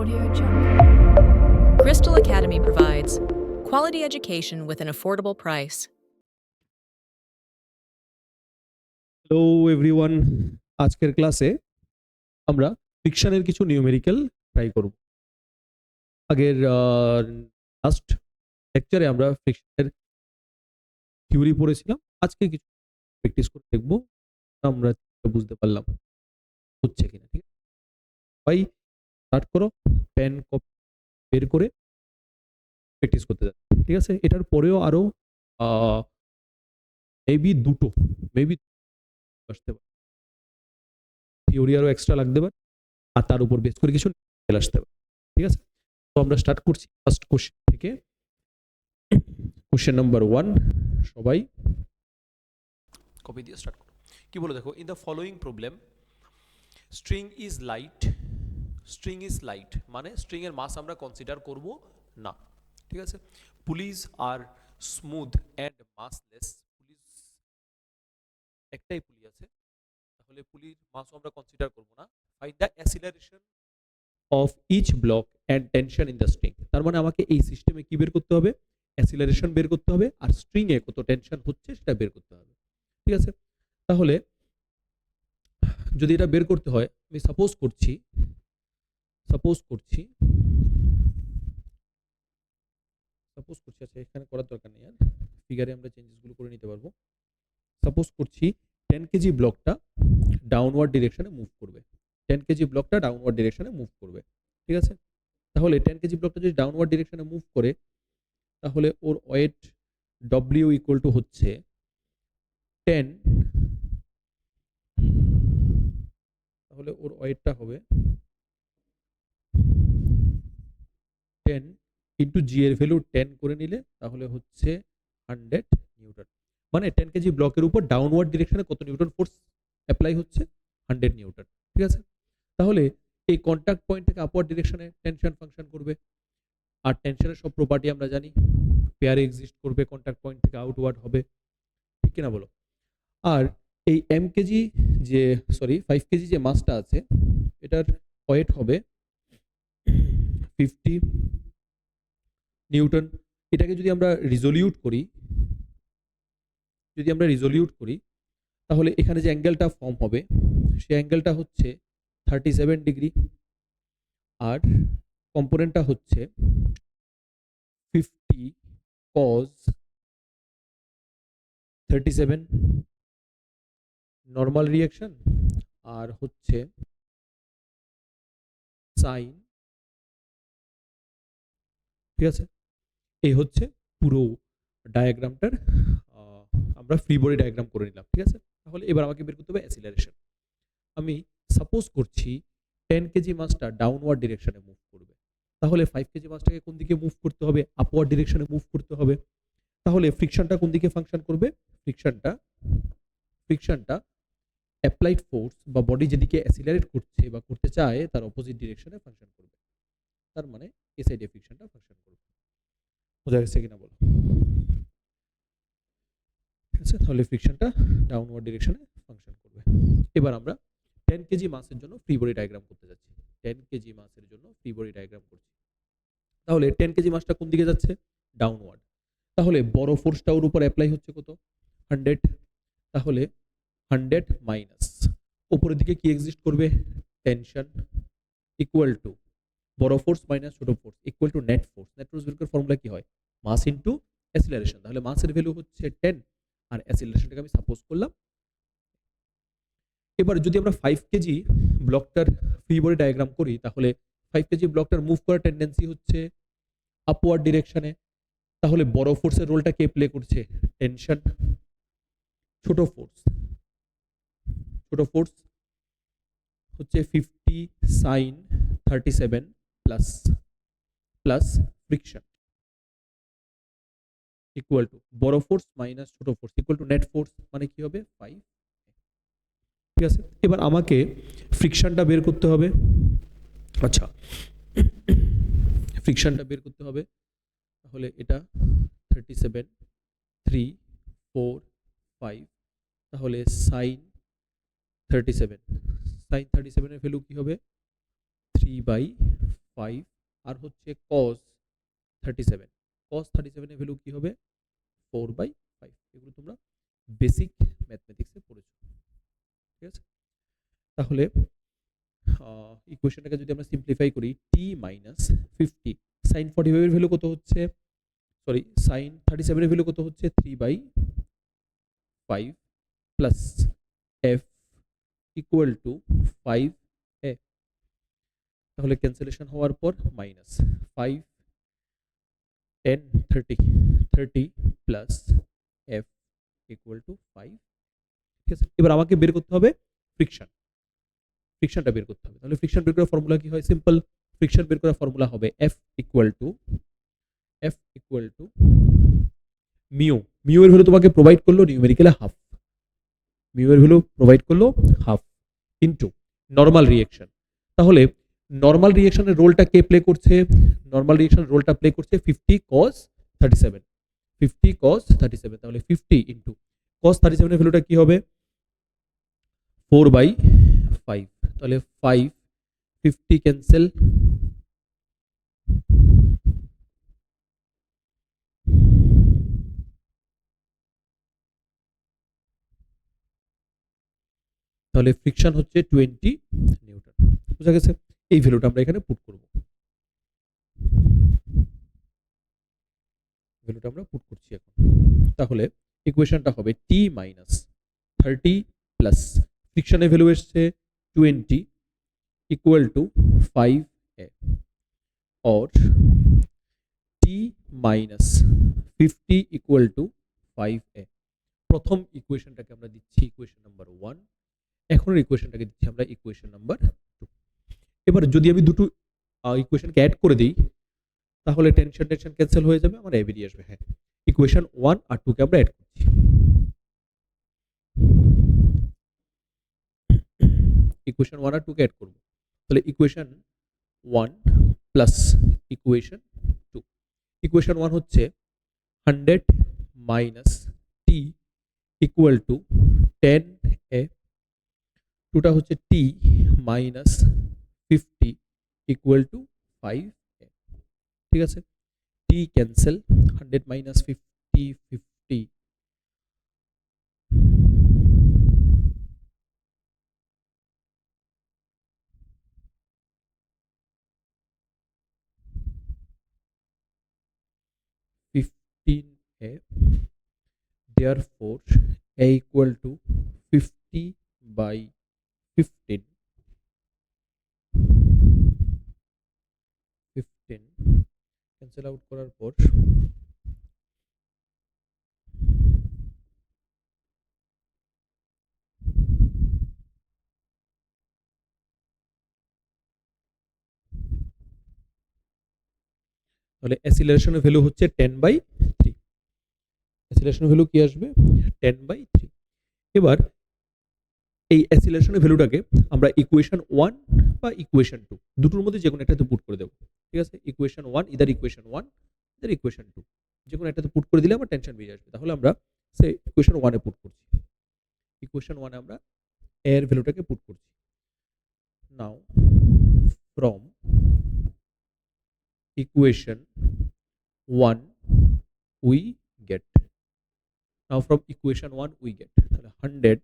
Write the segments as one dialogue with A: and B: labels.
A: Audio Jungle.
B: Crystal Academy provides quality education with an affordable price.
C: Hello everyone, আজকের ক্লাসে আমরা ফ্রিকশনের কিছু numerical try করব। আগের লাস্ট লেকচারে আমরা ফ্রিকশনের থিওরি পড়েছিলাম। আজকে কিছু প্র্যাকটিস করে দেখব আমরা বুঝতে পারলাম হচ্ছে কিনা। ঠিক আছে, সবাই স্টার্ট করো, পেন কপি বের করে প্র্যাকটিস করতে যাচ্ছে। ঠিক আছে, এটার পরেও আরো মেবি আসতে পারে, থিওরি আরো এক্সট্রা লাগতে পারে, আর তার উপর বেস করে কিছু আসতে পারে। ঠিক আছে, তো আমরা স্টার্ট করছি ফার্স্ট কোশ্চেন থেকে। কোশ্চেন নাম্বার 1, সবাই কপি দিয়ে স্টার্ট করো। কি বলে দেখো, in the following problem string is light মানে স্ট্রিং এর মাস আমরা কনসিডার করব না। ঠিক আছে, পুলিশ আর স্মুথ এন্ড মাসলেস, পুলিশ একটাই পুলি আছে, তাহলে পুলির মাসও আমরা কনসিডার করব না। Find the acceleration of each block and tension in the string. তার মানে আমাকে এই সিস্টেমে কি বের করতে হবে, অ্যাসিলারেশন বের করতে হবে, আর স্ট্রিং এ কত টেনশন হচ্ছে সেটা বের করতে হবে। ঠিক আছে, তাহলে যদি এটা বের করতে হয়, আমি সাপোজ করছি আচ্ছা এখানে করার দরকার নেই, আর ফিগারে আমরা চেঞ্জেসগুলো করে নিতে পারবো। সাপোজ করছি 10 কেজি ব্লকটা ডাউনওয়ার্ড ডিরেকশনে মুভ করবে। 10 কেজি ব্লকটা ডাউনওয়ার্ড ডিরেকশনে মুভ করবে। ঠিক আছে, তাহলে 10 কেজি ব্লকটা যদি ডাউনওয়ার্ড ডিরেকশনে মুভ করে, তাহলে ওর ওয়েট ডব্লিউ ইকুয়াল টু হচ্ছে 10, তাহলে ওর ওয়েটটা হবে 10 ইন্টু জি এর ভ্যালু 10 করে নিলে তাহলে হচ্ছে 100 নিউটন। মানে 10 কেজি ব্লকের উপর ডাউনওয়ার্ড ডিরেকশনে কত নিউটন ফোর্স অ্যাপ্লাই হচ্ছে, 100 নিউটন। ঠিক আছে, তাহলে এই কন্টাক্ট পয়েন্ট থেকে আপওয়ার্ড ডিরেকশনে টেনশন ফাংশন করবে, আর টেনশনের সব প্রপার্টি আমরা জানি, পেয়ারে এক্সিস্ট করবে, কন্টাক্ট পয়েন্ট থেকে আউটওয়ার্ড হবে। ঠিক কিনা বলো? আর এই এম কেজি যে 5 কেজি যে মাসটা আছে, এটার ওয়েট হবে 50 নিউটন। এটাকে যদি আমরা রিজলিউট করি, তাহলে এখানে যে অ্যাঙ্গেলটা ফর্ম হবে সেই অ্যাঙ্গেলটা হচ্ছে 37 ডিগ্রি, আর কম্পোনেন্টটা হচ্ছে 50 cos 37 নর্মাল রিঅ্যাকশন, আর হচ্ছে সাইন। ঠিক আছে, এই হচ্ছে পুরো ডায়াগ্রামটার আমরা ফ্রি বডি ডায়াগ্রাম করে নিলাম। ঠিক আছে, তাহলে এবার আমাকে বের করতে হবে অ্যাসিলারেশন। আমি সাপোজ করছি 10 কেজি মাসটা ডাউনওয়ার্ড ডিরেকশনে মুভ করবে, তাহলে 5 কেজি মাসটাকে কোন দিকে মুভ করতে হবে, আপওয়ার্ড ডিরেকশনে মুভ করতে হবে। তাহলে ফ্রিকশনটা কোন দিকে ফাংশন করবে, ফ্রিকশনটা অ্যাপ্লাইড ফোর্স বা বডি যেদিকে অ্যাসিলারেট করছে বা করতে চায় তার অপোজিট ডিরেকশনে ফাংশন করবে। তার মানে এই সাইডে ফ্রিকশনটা ফাংশন করবে। বোঝা গেছে কিনা বলো? ঠিক আছে, তাহলে ফ্রিকশনটা ডাউনওয়ার্ড ডিরেকশনে ফাংশন করবে। এবার আমরা 10 কেজি মাসের জন্য ফ্রি বডি ডায়াগ্রাম করতে যাচ্ছি। 10 কেজি মাসের জন্য ফ্রি বডি ডায়াগ্রাম করছি। তাহলে 10 কেজি মাসটা কোন দিকে যাচ্ছে, ডাউনওয়ার্ড। তাহলে বড় ফোর্সটা ওর উপর অ্যাপ্লাই হচ্ছে কত, 100। তাহলে 100 মাইনাস উপরের দিকে কি এক্সিস্ট করবে, টেনশন, ইকুয়াল টু বড় ফোর্স মাইনাস ছোট force equal to net force. Net force বের করার ফর্মুলা কি হয়, মাস ইনটু অ্যাসিলারেশন। তাহলে মাসের ভ্যালু হচ্ছে 10 আর অ্যাসিলারেশনটাকে আমি সাপোজ করলাম। এবার যদি আমরা 5 কেজি ব্লকটার ফ্রি বডি ডায়াগ্রাম করি, তাহলে 5 কেজি ব্লকটার মুভ করার টেন্ডেন্সি হচ্ছে আপওয়ার্ড ডিরেকশনে। তাহলে বড় ফোর্সের রোলটা কে প্লে করছে, টেনশন। ছোট ফোর্স হচ্ছে 50 sine 37 plus friction equal to বড় ফোর্স মাইনাস ছোট force equal to net force, মানে কি হবে 5। ঠিক আছে, এবার আমাকে ফ্রিকশনটা বের করতে হবে। আচ্ছা, ফ্রিকশনটা বের করতে হবে, তাহলে এটা 37 3 4 5, তাহলে সাইন 37 এর ভ্যালু কি হবে 3/5। 5 আর হচ্ছে cos 37, cos 37 এর ভ্যালু কি হবে 4/5। এগুলো তোমরা বেসিক ম্যাথমেটিক্সে পড়েছো, ঠিক আছে। তাহলে ইকুয়েশনটাকে যদি আমরা সিম্পলিফাই করি, t মাইনাস 50 sin 45 এর ভ্যালু কত হচ্ছে, সরি sin 37 এর ভ্যালু কত হচ্ছে 3/5 plus f equal two 5a। তাহলে ক্যান্সেলেশন হওয়ার পর minus 5 10 30 plus f equal to 5, ঠিক আছে। এবার আমাকে বের করতে হবে ফ্রিকশনটা বের করতে হবে। তাহলে ফ্রিকশন বের করার ফর্মুলা কি হয়, সিম্পল। ফ্রিকশন বের করার ফর্মুলা হবে f equal to mu. Mu এর ভ্যালু তোমাকে প্রোভাইড করলো নিউমেরিক্যালি হাফ, মিউ এর ভ্যালু প্রোভাইড করলো হাফ ইনটু নরমাল রিঅ্যাকশন। তাহলে নরমাল রিঅ্যাকশনের রোলটা কে প্লে করছে, নরমাল রিঅ্যাকশনের রোলটা প্লে করছে 50 cos 37, 50 cos 37। তাহলে 50 ইনটু cos 37 এর ভ্যালুটা কি হবে 4/5। তাহলে 5 50 ক্যান্সেল, তাহলে ফ্রিকশন হচ্ছে 20 নিউটন। বুঝা গেছে? এই ভ্যালুটা আমরা এখানে পুট করব, ভ্যালুটা আমরা পুট করছি এখন। তাহলে ইকুয়েশনটা হবে t মাইনাস 30 প্লাস ফ্রিকশনের ভ্যালু এসছে 20 ইকুয়াল টু 5a और t minus 50 equal to 5a। প্রথম ইকুয়েশনটাকে আমরা দিচ্ছি ইকুয়েশন নাম্বার 1, এখনের ইকুয়েশনটাকে দিচ্ছি আমরা ইকুয়েশন নাম্বার 2। এবার যদি আমি দুটো ইকুয়েশনকে অ্যাড করে দিই তাহলে টেনশন ক্যান্সেল হয়ে যাবে, আমার এ বেরিয়ে আসবে। হ্যাঁ, ইকুয়েশন 1 আর 2 কে আমরা অ্যাড করছি। ইকুয়েশন 1 আর 2 কে অ্যাড করব। তাহলে ইকুয়েশন 1 প্লাস ইকুয়েশন 2। ইকুয়েশন 1 হচ্ছে 100 minus t equal to 10a, 2টা হচ্ছে t minus 50 equal to 5a, ঠিক আছে। t cancel, 100 minus 50 50, a, therefore a equal to 50/15, 15 cancel out করার পর তাহলে অ্যাসিলারেশনের ভ্যালু হচ্ছে 10/3, অ্যাসিলারেশনের ভ্যালু কি আসবে 10/3। এবার এই অ্যাসিলারেশনের ভ্যালুটাকে আমরা ইকুয়েশন 1 বা ইকুয়েশন 2 দুটোর মধ্যে যে কোনো একটাতে পুট করে দেব, ঠিক আছে। Equation 1 either equation 1 either equation 2, যে কোনো একটাতে পুট করে দিলে আমার টেনশন বেরিয়ে আসবে। তাহলে আমরা সে ইকুয়েশন 1 এ পুট করছি, ইকুয়েশন 1 এ আমরা এর ভ্যালুটাকে পুট করছি। নাও from equation 1 we get, now from equation 1 we get 100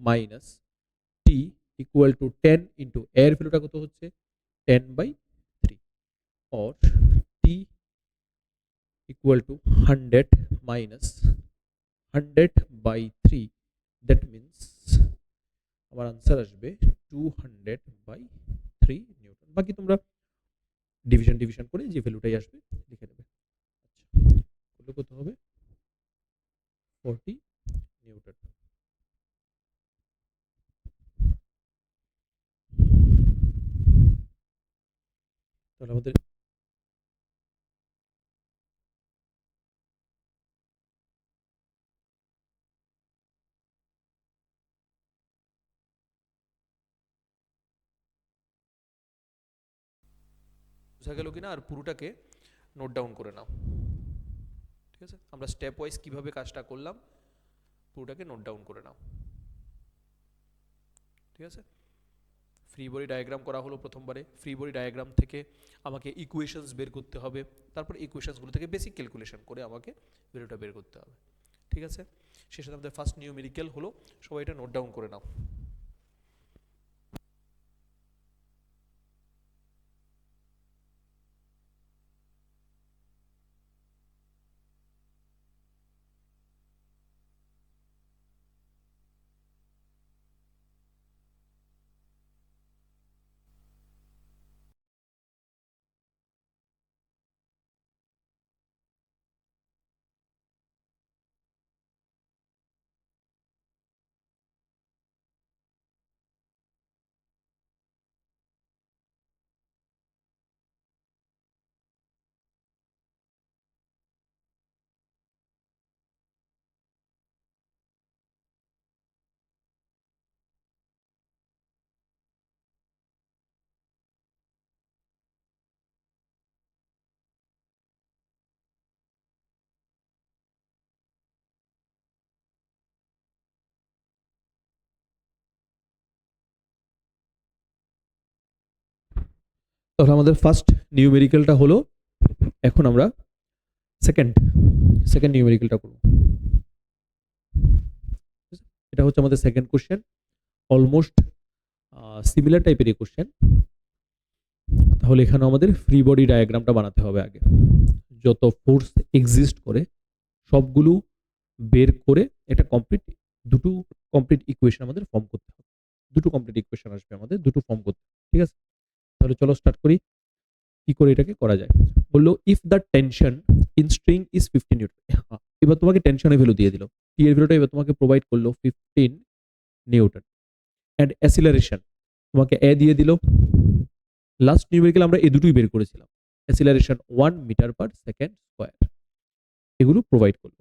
C: minus t equal to 10 into এর ভ্যালুটা কত হচ্ছে 10/3 or t equal to 100 minus 100/3, that means আমার आंसर আসবে 200/3 নিউটন। বাকি তোমরা ডিভিশন করে যে ভ্যালুটাই আসবে লিখে নেবে। আচ্ছা, কত হবে 40 নিউটন। তাহলে আমাদের বোঝা গেল কিনা, আর পুরোটাকে নোট ডাউন করে নাও, ঠিক আছে। আমরা স্টেপ ওয়াইজ কিভাবে কাজটা করলাম পুরোটাকে নোট ডাউন করে নাও, ঠিক আছে। ফ্রি বডি ডায়াগ্রাম করা হলো প্রথমবারে, ফ্রি বডি ডায়াগ্রাম থেকে আমাকে ইকুয়েশনস বের করতে হবে, তারপর ইকুয়েশনসগুলো থেকে বেসিক ক্যালকুলেশন করে আমাকে ভ্যালুটা বের করতে হবে। ঠিক আছে, শেষে আমাদের ফার্স্ট নিউমেরিক্যাল হলো, সবাই এটা নোট ডাউন করে নাও। তাহলে আমাদের ফার্স্ট নিউমেরিক্যালটা হলো, এখন আমরা সেকেন্ড নিউমেরিক্যালটা করব। এটা হচ্ছে আমাদের সেকেন্ড কোশ্চেন, অলমোস্ট সিমিলার টাইপের কোশ্চেন। তাহলে এখানে আমাদের ফ্রি বডি ডায়াগ্রামটা বানাতে হবে আগে, যত ফোর্স এক্সিস্ট করে সবগুলো বের করে এটা দুটো কমপ্লিট ইকুয়েশন আমাদের ফর্ম করতে হবে, দুটো কমপ্লিট ইকুয়েশন আসবে আমাদের, দুটো ফর্ম করতে হবে। ঠিক আছে, তাহলে চলো স্টার্ট করি কি করে এটাকে করা যায়। বললো if the tension in string is 15 Newton. এবার তোমাকে টেনশনের ভ্যালু দিয়ে দিল, টি এর ভ্যালুটা এবার তোমাকে প্রোভাইড করলো 15 নিউটন, অ্যান্ড অ্যাসিলারেশন তোমাকে এ দিয়ে দিল। লাস্ট নিউমেরিক্যাল আমরা এই দুটোই বের করেছিলাম, acceleration 1 metre per second square, এগুলো প্রোভাইড করলো।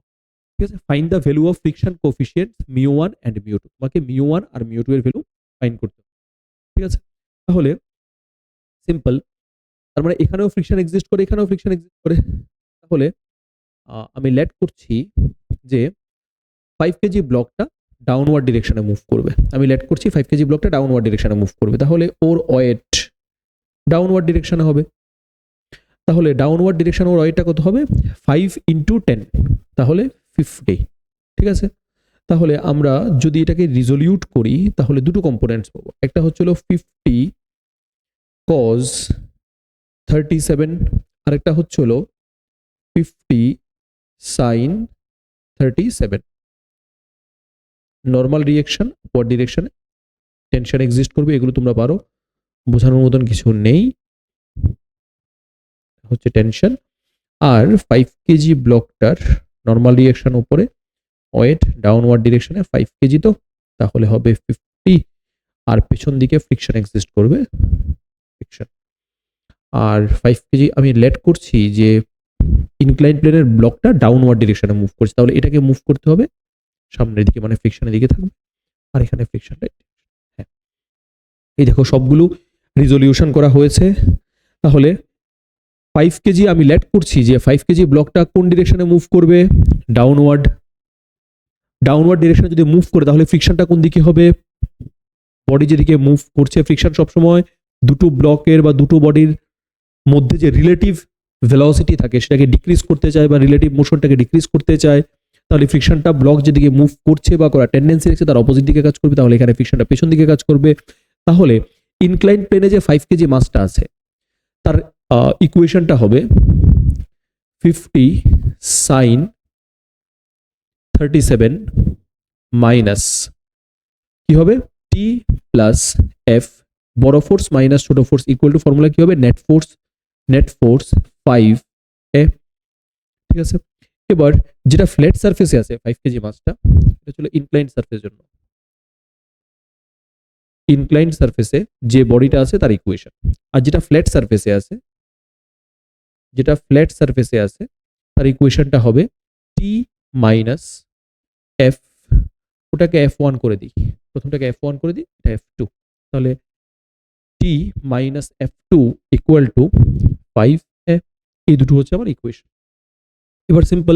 C: ঠিক আছে, find the value of friction coefficients মিউ1 এন্ড মিউ2, তোমাকে মিউ1 আর মিউ2 এর ভ্যালু ফাইন্ড করতে হবে। ঠিক আছে, তাহলে সিম্পল, তার মানে এখানেও ফ্রিকশন এক্সিস্ট করে, এখানেও ফ্রিকশন এক্সিস্ট করে। তাহলে আমি লেট করছি যে 5 কেজি ব্লকটা ডাউনওয়ার্ড ডিরেকশনে মুভ করবে, আমি লেট করছি 5 কেজি ব্লকটা ডাউনওয়ার্ড ডিরেকশনে মুভ করবে, তাহলে ওর ওয়েট ডাউনওয়ার্ড ডিরেকশনে হবে। তাহলে ডাউনওয়ার্ড ডিরেকশন ওর ওয়েটটা কত হবে, 5 ইন্টু 10, তাহলে 50। ঠিক আছে, তাহলে আমরা যদি এটাকে রিজলিউট করি তাহলে দুটো কম্পোনেন্টস পাবো, একটা হচ্ছে হলো 50 cos 37, আরেকটা হচ্ছে হলো 50 sin 37। নর্মাল রিয়েকশন ওয়ার্ড ডিরেকশনে টেনশন এক্সিস্ট করবে, এগুলো তোমরা পারো, বোঝানোর মতন কিছু নেই, হচ্ছে টেনশন। আর 5 কেজি ব্লকটার নর্মাল রিয়েকশন উপরে, ওয়েট ডাউনওয়ার্ড ডিরেকশনে 5 কেজি, তো তাহলে হবে 50, আর পেছন দিকে ফ্রিকশন এক্সিস্ট করবে, ফ্রিকশন। আর 5 কেজি আমি লেট করছি যে ইনক্লাইন প্লেনের ব্লকটা ডাউনওয়ার্ড ডিরেকশনে মুভ করছে, তাহলে এটাকে মুভ করতে হবে সামনের দিকে, মানে ফ্রিকশনের দিকে থাকবে, আর এখানে ফ্রিকশনটা। হ্যাঁ, এই দেখো সবগুলো রিজলিউশন করা হয়েছে। তাহলে 5 কেজি আমি লেট করছি যে 5 কেজি ব্লকটা কোন ডিরেকশনে মুভ করবে, ডাউনওয়ার্ড ডিরেকশনে যদি মুভ করে তাহলে ফ্রিকশনটা কোন দিকে হবে, বডি যেদিকে মুভ করছে, ফ্রিকশন সবসময় দুটো ব্লকের বা দুটো বডির মধ্যে যে রিলেটিভ ভেলোসিটি থাকে সেটাকে ডিক্রিজ করতে চায় বা রিলেটিভ মোশনটাকে ডিক্রিজ করতে চায়, তাহলে ফ্রিকশনটা ব্লক যেদিকে মুভ করছে বা করার টেন্ডেন্সি রেখেছে তার অপোজিট দিকে কাজ করবে, তাহলে এখানে ফ্রিকশনটা পেছন দিকে কাজ করবে। তাহলে ইনক্লাইন প্লেনে যে 5 কেজি মাসটা আছে তার ইকুয়েশনটা হবে 50 sin 37 মাইনাস কি হবে, টি প্লাস এফ, বড় ফোর্স মাইনাস ছোট ফোর্স ইকুয়াল টু, ফর্মুলা কি হবে, নেট ফোর্স 5 এ। ঠিক আছে, এবার যেটা ফ্ল্যাট সারফেসে আছে 5 কেজি মাসটা, এটা ছিল ইনক্লাইন্ড সারফেসের জন্য, ইনক্লাইন্ড সারফেসে যে বডিটা আছে তার ইকুয়েশন। আর যেটা ফ্ল্যাট সারফেসে আছে তার ইকুয়েশনটা হবে টি মাইনাস এফ, ওটাকে F1 করে দিই, প্রথমটাকে F1 করে দিই, এটা F2, তাহলে টি minus F2 equal to 5A। এই দুটো হচ্ছে আমার ইকুয়েশন। এবার সিম্পল,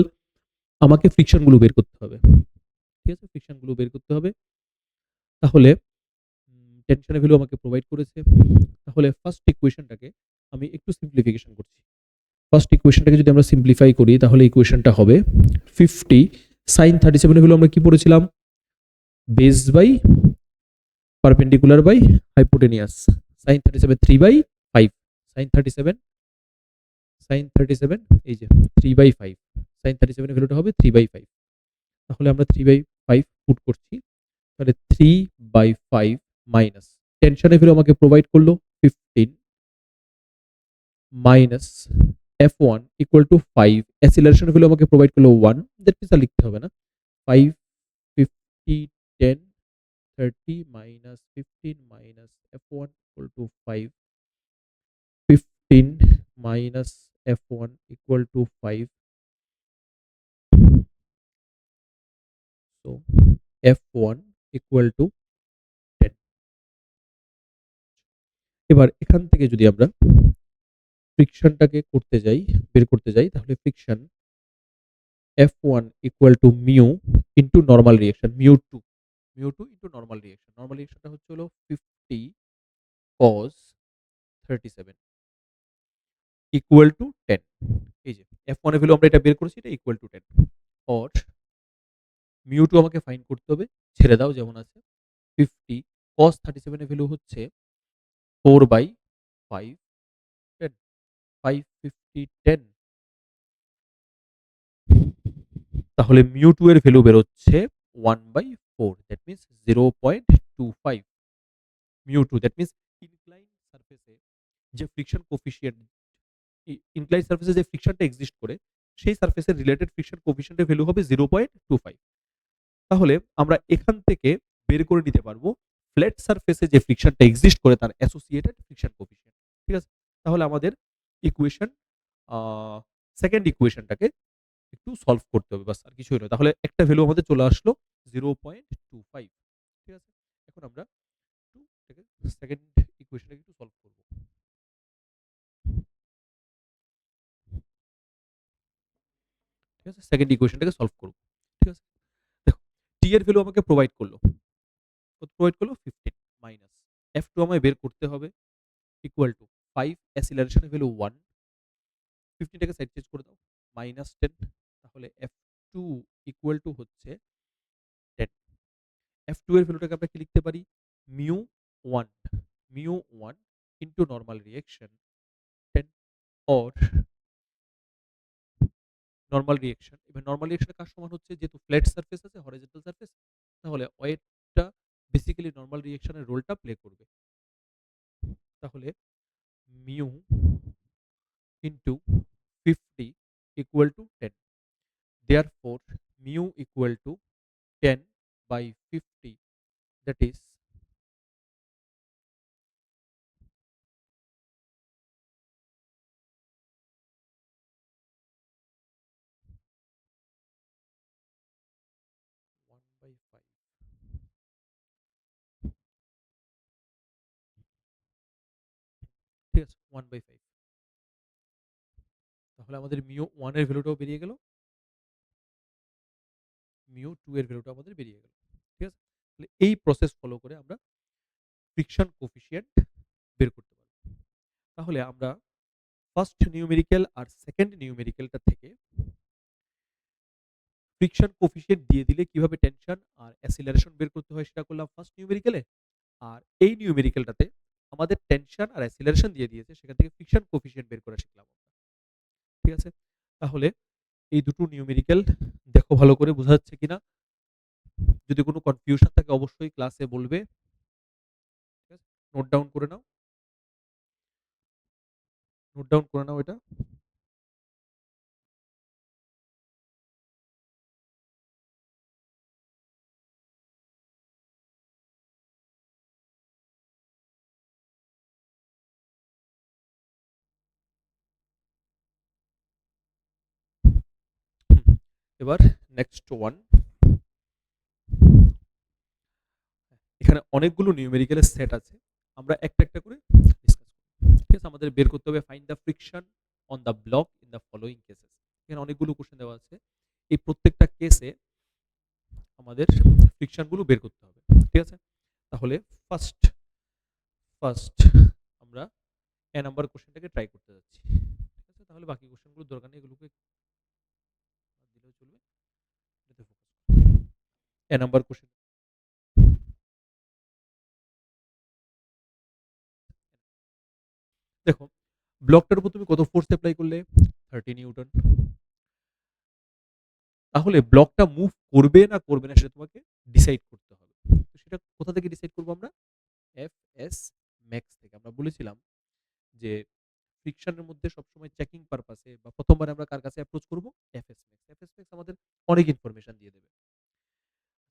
C: আমাকে ফ্রিকশনগুলো বের করতে হবে। ঠিক আছে, ফ্রিকশনগুলো বের করতে হবে। তাহলে টেনশনের ভ্যালু আমাকে প্রোভাইড করেছে। তাহলে ফার্স্ট ইকুয়েশনটাকে আমি একটু সিম্পলিফিকেশন করছি। ফার্স্ট ইকুয়েশনটাকে যদি আমরা সিম্পলিফাই করি তাহলে ইকুয়েশনটা হবে 50 sin 37 এর ভ্যালু আমরা কি পড়েছিলাম? Base by perpendicular by hypotenuse. sin 37 3/5 sin 37 এই যে 3/5 sin 37 এর ভ্যালুটা হবে 3/5। তাহলে আমরা 3/5 পুট করছি। তাহলে 3/5 মাইনাস টেনশনের ভ্যালু আমাকে প্রোভাইড করলো 15 minus f1 equal to 5 acceleration value আমাকে প্রোভাইড করলো 1 দ্যাট মিন্স আর লিখতে হবে না 5 50 10 30 minus 15 minus f1 equal to 5 15 minus f1 equal to 5 so f1 equal to 10। এবার এখান থেকে যদি আমরা ফ্রিকশনটাকে বের করতে যাই তাহলে friction f1 equal to mu into normal reaction mu2 into normal reactionটা হচ্ছে হলো 50 cos 37 equal to 10। এই যে f1 এর ভ্যালু আমরা এটা বের করেছি, এটা equal to 10 or mu2 আমাকে ফাইন্ড করতে হবে, ছেড়ে দাও যেমন আছে। 50 cos 37 এর ভ্যালু হচ্ছে 4/5 10 5 50 10। তাহলে mu2 এর ভ্যালু বের হচ্ছে 1/4 that means 0.25 mu2 that means incline সারফেসে যে ফ্রিকশন কোফিশিয়েন্ট ইনক্লাইন সারফেসে যে ফ্রিকশনটা এক্সিস্ট করে সেই সারফেসের রিলেটেড ফ্রিকশন কোফিশিয়েন্টের ভ্যালু হবে 0.25। তাহলে আমরা এখান থেকে বের করে নিতে পারবো ফ্ল্যাট সারফেসে যে ফ্রিকশনটা এক্সিস্ট করে তার অ্যাসোসিয়েটেড ফ্রিকশন কোফিশিয়েন্ট। ঠিক আছে, তাহলে আমাদের ইকুয়েশন সেকেন্ড ইকুয়েশনটাকে একটু সলভ করতে হবে, বাস আর কিছুই নয়। তাহলে একটা ভ্যালু আমাদের চলে আসলো 0.25। ঠিক আছে, এখন আমরা সেকেন্ড ইকুয়েশনটাকে একটু সলভ করব। ঠিক আছে, সেকেন্ড ইকুয়েশনটাকে সলভ করব। ঠিক আছে, দেখো টি এর ভ্যালু আমাকে প্রোভাইড করলো 15 মাইনাস f2 আমায় বের করতে হবে ইকুয়াল টু 5 অ্যাসিলারেশনের ভ্যালু 1 15টাকে সাইড চেঞ্জ করে দাও -10। তাহলে f2 ইকুয়াল টু হচ্ছে 10। f2 এর ভ্যালুটাকে আমরা কি লিখতে পারি? mu1 mu1 into normal reaction 10 or normal reaction. এবার নরমাল রিঅ্যাকশন কার সমান হচ্ছে? যেহেতু ফ্ল্যাট সারফেস আছে, হরাইজন্টাল সারফেস, তাহলে ওয়েটটা বেসিক্যালি নরমাল রিঅ্যাকশনের রোলটা প্লে করবে। তাহলে mu into 50 equal to 10। Therefore mu equal to 10/50, that is 1/5। ঠিক আছে, 1/5। তাহলে আমাদের mu1 এর ভ্যালুটাও বেরিয়ে গেল, mu2 এর ভ্যালুটা আমাদের বেরিয়ে গেল। ঠিক আছে, তাহলে এই প্রসেস ফলো করে আমরা ফ্রিকশন কোফিশিয়েন্ট বের করতে পারব। তাহলে আমরা ফার্স্ট নিউমেরিক্যাল আর সেকেন্ড নিউমেরিক্যালটা থেকে ফ্রিকশন কোফিশিয়েন্ট দিয়ে দিলে কিভাবে টেনশন আর অ্যাসিলারেশন বের করতে হয় সেটা করলাম ফার্স্ট নিউমেরিক্যালে। আর এই নিউমেরিক্যালটাতে আমাদের টেনশন আর অ্যাসিলারেশন দিয়ে দিয়েছে, সেখান থেকে ফ্রিকশন কোফিশিয়েন্ট বের করা শিখলাম আমরা। ঠিক আছে, তাহলে এই দুটো নিউমেরিক্যাল দেখো ভালো করে বোঝা যাচ্ছে কিনা। যদি কোনো কনফিউশন থাকে অবশ্যই ক্লাসে বলবে। ঠিক আছে, নোট ডাউন করে নাও, এটা। এবার নেক্সট ওয়ান, এখানে অনেকগুলো নিউমেরিক্যালের সেট আছে, আমরা একটা একটা করে ডিসকাস করব। ঠিক আছে, আমাদের বের করতে হবে find the friction on the block in the following cases. এখানে অনেকগুলো কোশ্চেন দেওয়া আছে, এই প্রত্যেকটা কেসে আমাদের ফ্রিকশনগুলো বের করতে হবে। ঠিক আছে, তাহলে ফার্স্ট ফার্স্ট আমরা এ নাম্বার কোশ্চেনটাকে ট্রাই করতে যাচ্ছি, ঠিক আছে? তাহলে বাকি কোশ্চেনগুলোর দরকার নেই, এগুলোকে দিলেও চলবে। এটাতে ফোকাস এ নাম্বার কোশ্চেন। দেখো ব্লকটার উপর তুমি কত ফোর্স অ্যাপ্লাই করলে? 30 নিউটন। তাহলে ব্লকটা মুভ করবে না করবে না সেটা তোমাকে ডিসাইড করতে হবে। তো সেটা কোথা থেকে ডিসাইড করবো আমরা? এফ এস ম্যাক্স থেকে। আমরা বলেছিলাম যে ফ্রিকশনের মধ্যে সবসময় চেকিং পারপাসে বা প্রথমবার আমরা কার কাছে অ্যাপ্রোচ করব? FS max. এফএস ম্যাক্স আমাদের অনেক ইনফরমেশন দিয়ে দেবে।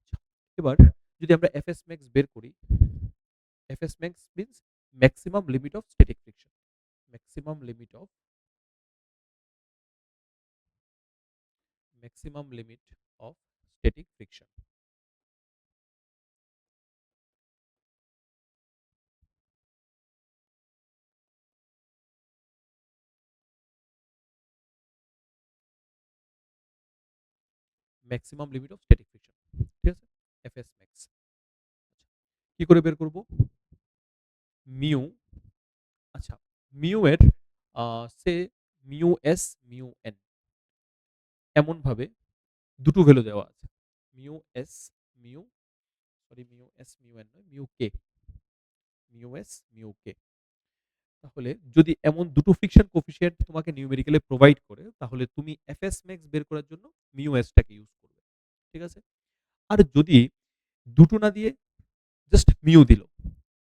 C: আচ্ছা, এবার যদি আমরা এফএস ম্যাক্স বের করি, FS max means maximum limit of static friction. Maximum limit of static friction. Maximum limit of static friction, ঠিক আছে? FS max. কি করে বের করব? মিউ, আচ্ছা মিউ এর সে মিউ এস মিউ এন এমন ভাবে দুটো ভ্যালু দেওয়া আছে। Mu S mu mu S mu N নয়, মিউ কে, মিউ এস মিউ কে। তাহলে যদি এমন দুটো ফ্রিকশন কোফিশিয়েন্ট তোমাকে নিউমেরিক্যালি প্রোভাইড করে, তাহলে তুমি এফএস ম্যাক্স বের করার জন্য মিউ এসটাকে ইউজ করবে, ঠিক আছে? আর যদি দুটো না দিয়ে জাস্ট মিউ দিল,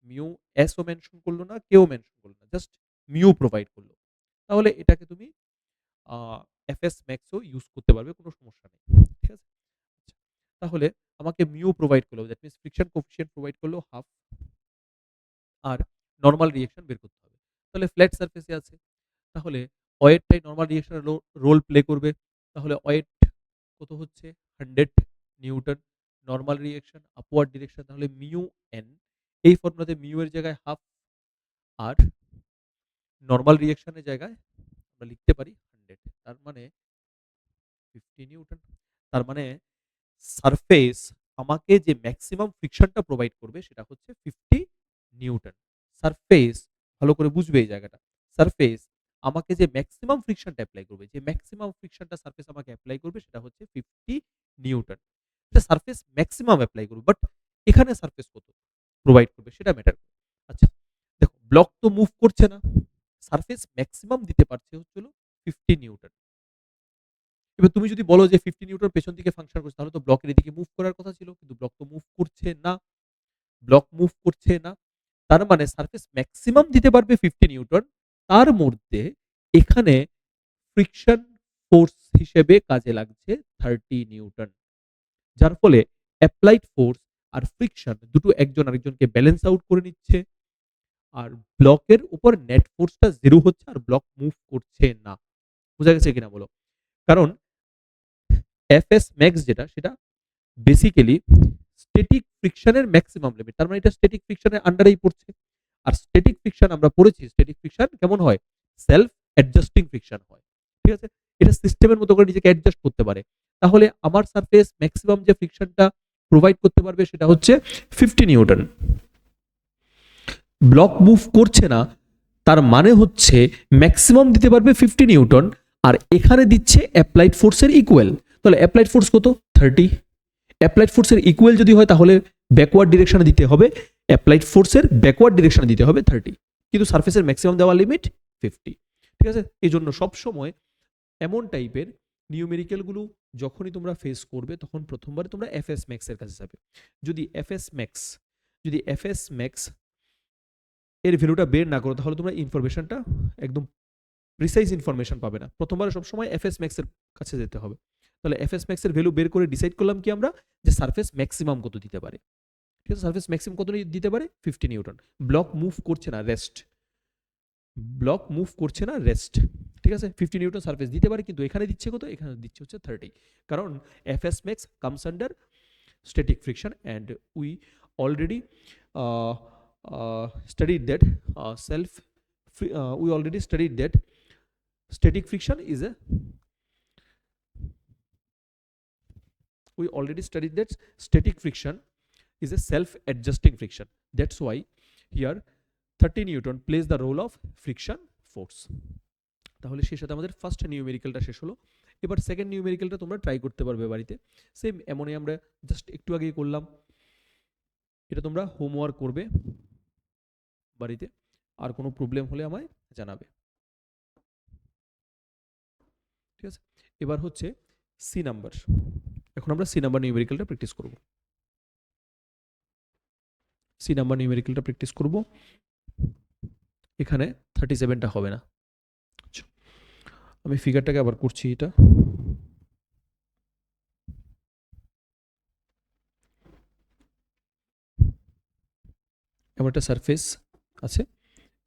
C: মিউ এসও মেনশন করলো না, কেও মেনশন করলো না, জাস্ট মিউ প্রোভাইড করলো, তাহলে এটাকে তুমি এফএস ম্যাক্সও ইউজ করতে পারবে, কোনো সমস্যা নেই, ঠিক আছে? আচ্ছা, তাহলে আমাকে মিউ প্রোভাইড করলো, that means friction coefficient provide করলো হাফ, আর নর্মাল রিঅ্যাকশন বের করতে হবে। তাহলে ফ্ল্যাট সারফেসে আছে, তাহলে ওয়েটটাই নর্মাল রিঅ্যাকশনের রোল প্লে করবে। তাহলে ওয়েট কত হচ্ছে? 100 Newton. Normal reaction upward direction, তাহলে মিউ এন, এই ফর্মুলাতে মিউ এর জায়গায় হাফ, আর নর্মাল রিঅ্যাকশনের জায়গায় আমরা লিখতে পারি 100, তার মানে 50 নিউটন। তার মানে সারফেস আমাকে যে ম্যাক্সিমাম ফ্রিকশনটা প্রোভাইড করবে সেটা হচ্ছে 50 নিউটন। সারফেস, ভালো করে বুঝবে এই জায়গাটা, সারফেস আমাকে যে ম্যাক্সিমাম ফ্রিকশনটা অ্যাপ্লাই করবে, যে ম্যাক্সিমাম ফ্রিকশনটা সারফেস আমাকে অ্যাপ্লাই করবে সেটা হচ্ছে 50 নিউটন। এটা সারফেস ম্যাক্সিমাম অ্যাপ্লাই করবে, বাট এখানে সারফেস কত প্রোভাইড করবে সেটা ম্যাটার করে। আচ্ছা দেখো, ব্লক তো মুভ করছে না, সারফেস ম্যাক্সিমাম দিতে পারছে হচ্ছিল 50 নিউটন। এবার তুমি যদি বলো যে 50 নিউটন পেছন দিকে ফাংশন করছে, তাহলে তো ব্লকের এদিকে মুভ করার কথা ছিল, কিন্তু ব্লক তো মুভ করছে না, ব্লক মুভ করছে না। তার মানে সারফেস ম্যাক্সিমাম দিতে পারবে 50 নিউটন, তার মধ্যে এখানে ফ্রিকশন ফোর্স হিসেবে কাজে লাগছে 30 নিউটন, যার ফলে অ্যাপ্লাইড ফোর্স আর ফ্রিকশন দুটো একজন আরেকজনকে ব্যালেন্স আউট করে নিচ্ছে, আর ব্লকের উপর নেট ফোর্সটা জিরো হচ্ছে, আর ব্লক মুভ করছে না। বোঝা গেছে কিনা বলো? কারণ এফএস ম্যাক্স যেটা, সেটা বেসিক্যালি স্ট্যাটিক ফ্রিকশনের ম্যাক্সিমাম লিমিট, তার মানে এটা স্ট্যাটিক ফ্রিকশনের আন্ডারেই পড়ছে। আর স্ট্যাটিক ফ্রিকশন আমরা পড়েছি, স্ট্যাটিক ফ্রিকশন কেমন হয়? সেলফ অ্যাডজাস্টিং ফ্রিকশন হয়, ঠিক আছে? এটা সিস্টেমের মতো করে নিজেকে অ্যাডজাস্ট করতে পারে। তাহলে আমার সারফেস ম্যাক্সিমাম যে ফ্রিকশনটা প্রোভাইড করতে পারবে সেটা হচ্ছে 50 নিউটন। ব্লক মুভ করছে না, তার মানে হচ্ছে ম্যাক্সিমাম দিতে পারবে 50 নিউটন, আর এখানে দিচ্ছে অ্যাপ্লাইড ফোর্সের ইকুয়াল। তাহলে অ্যাপ্লাইড ফোর্স কত? 30। অ্যাপ্লাইড ফোর্সের ইকুয়াল যদি হয়, তাহলে ব্যাকওয়ার্ড ডিরেকশনে দিতে হবে, অ্যাপ্লাইড ফোর্সের ব্যাকওয়ার্ড ডিরেকশনে দিতে হবে 30, কিন্তু সারফেসের ম্যাক্সিমাম দেওয়া লিমিট 50, ঠিক আছে? এই জন্য সবসময় এমন টাইপের নিউমেরিক্যালগুলো যখনই তোমরা ফেস করবে, তখন প্রথমবার তোমরা এফএস ম্যাক্সের কাছে যাবে। যদি এফএস ম্যাক্স এর ভ্যালুটা বের না করো, তাহলে তোমরা ইনফরমেশনটা একদম প্রিসাইজ ইনফরমেশন পাবে না। প্রথমবার সবসময় এফএস ম্যাক্সের কাছে যেতে হবে। তাহলে এফএস ম্যাক্সের ভ্যালু বের করে ডিসাইড করলাম কি আমরা, যে সারফেস ম্যাক্সিমাম কত দিতে পারে, ঠিক আছে? সারফেস ম্যাক্সিমাম কত দিতে পারে? 50 নিউটন। ব্লক মুভ করছে না, রেস্ট, ব্লক মুভ করছে না, রেস্ট, ঠিক আছে? 50 নিউটন সারফেস দিতে পারে, কিন্তু এখানে দিচ্ছে কত? এখানে দিচ্ছে হচ্ছে 30, কারণ FS max comes under static friction, and we already uh, studied that we already studied that static friction is a we already studied that static friction is a self adjusting friction. That's why here 30 newton place the role of friction force. তাহলে সেই সাথে আমাদের first নিউমেরিক্যালটা শেষ হলো। এবার second নিউমেরিক্যালটা তোমরা try করতে পারবে বাড়িতে, সেম এমনই আমরা জাস্ট একটু আগেই করলাম। এটা তোমরা হোমওয়ার্ক করবে বাড়িতে, আর কোনো প্রবলেম হলে আমায় জানাবে, ঠিক আছে। এবার হচ্ছে সি নাম্বার। এখন আমরা সি নাম্বার নিউমেরিক্যালটা প্র্যাকটিস করব। সি নাম্বার নিউমেরিক্যালটা প্র্যাকটিস করব। এখানে 37টা হবে না। আচ্ছা, আমি ফিগারটাকে আবার করছি। এটা এমন একটা সারফেস আছে,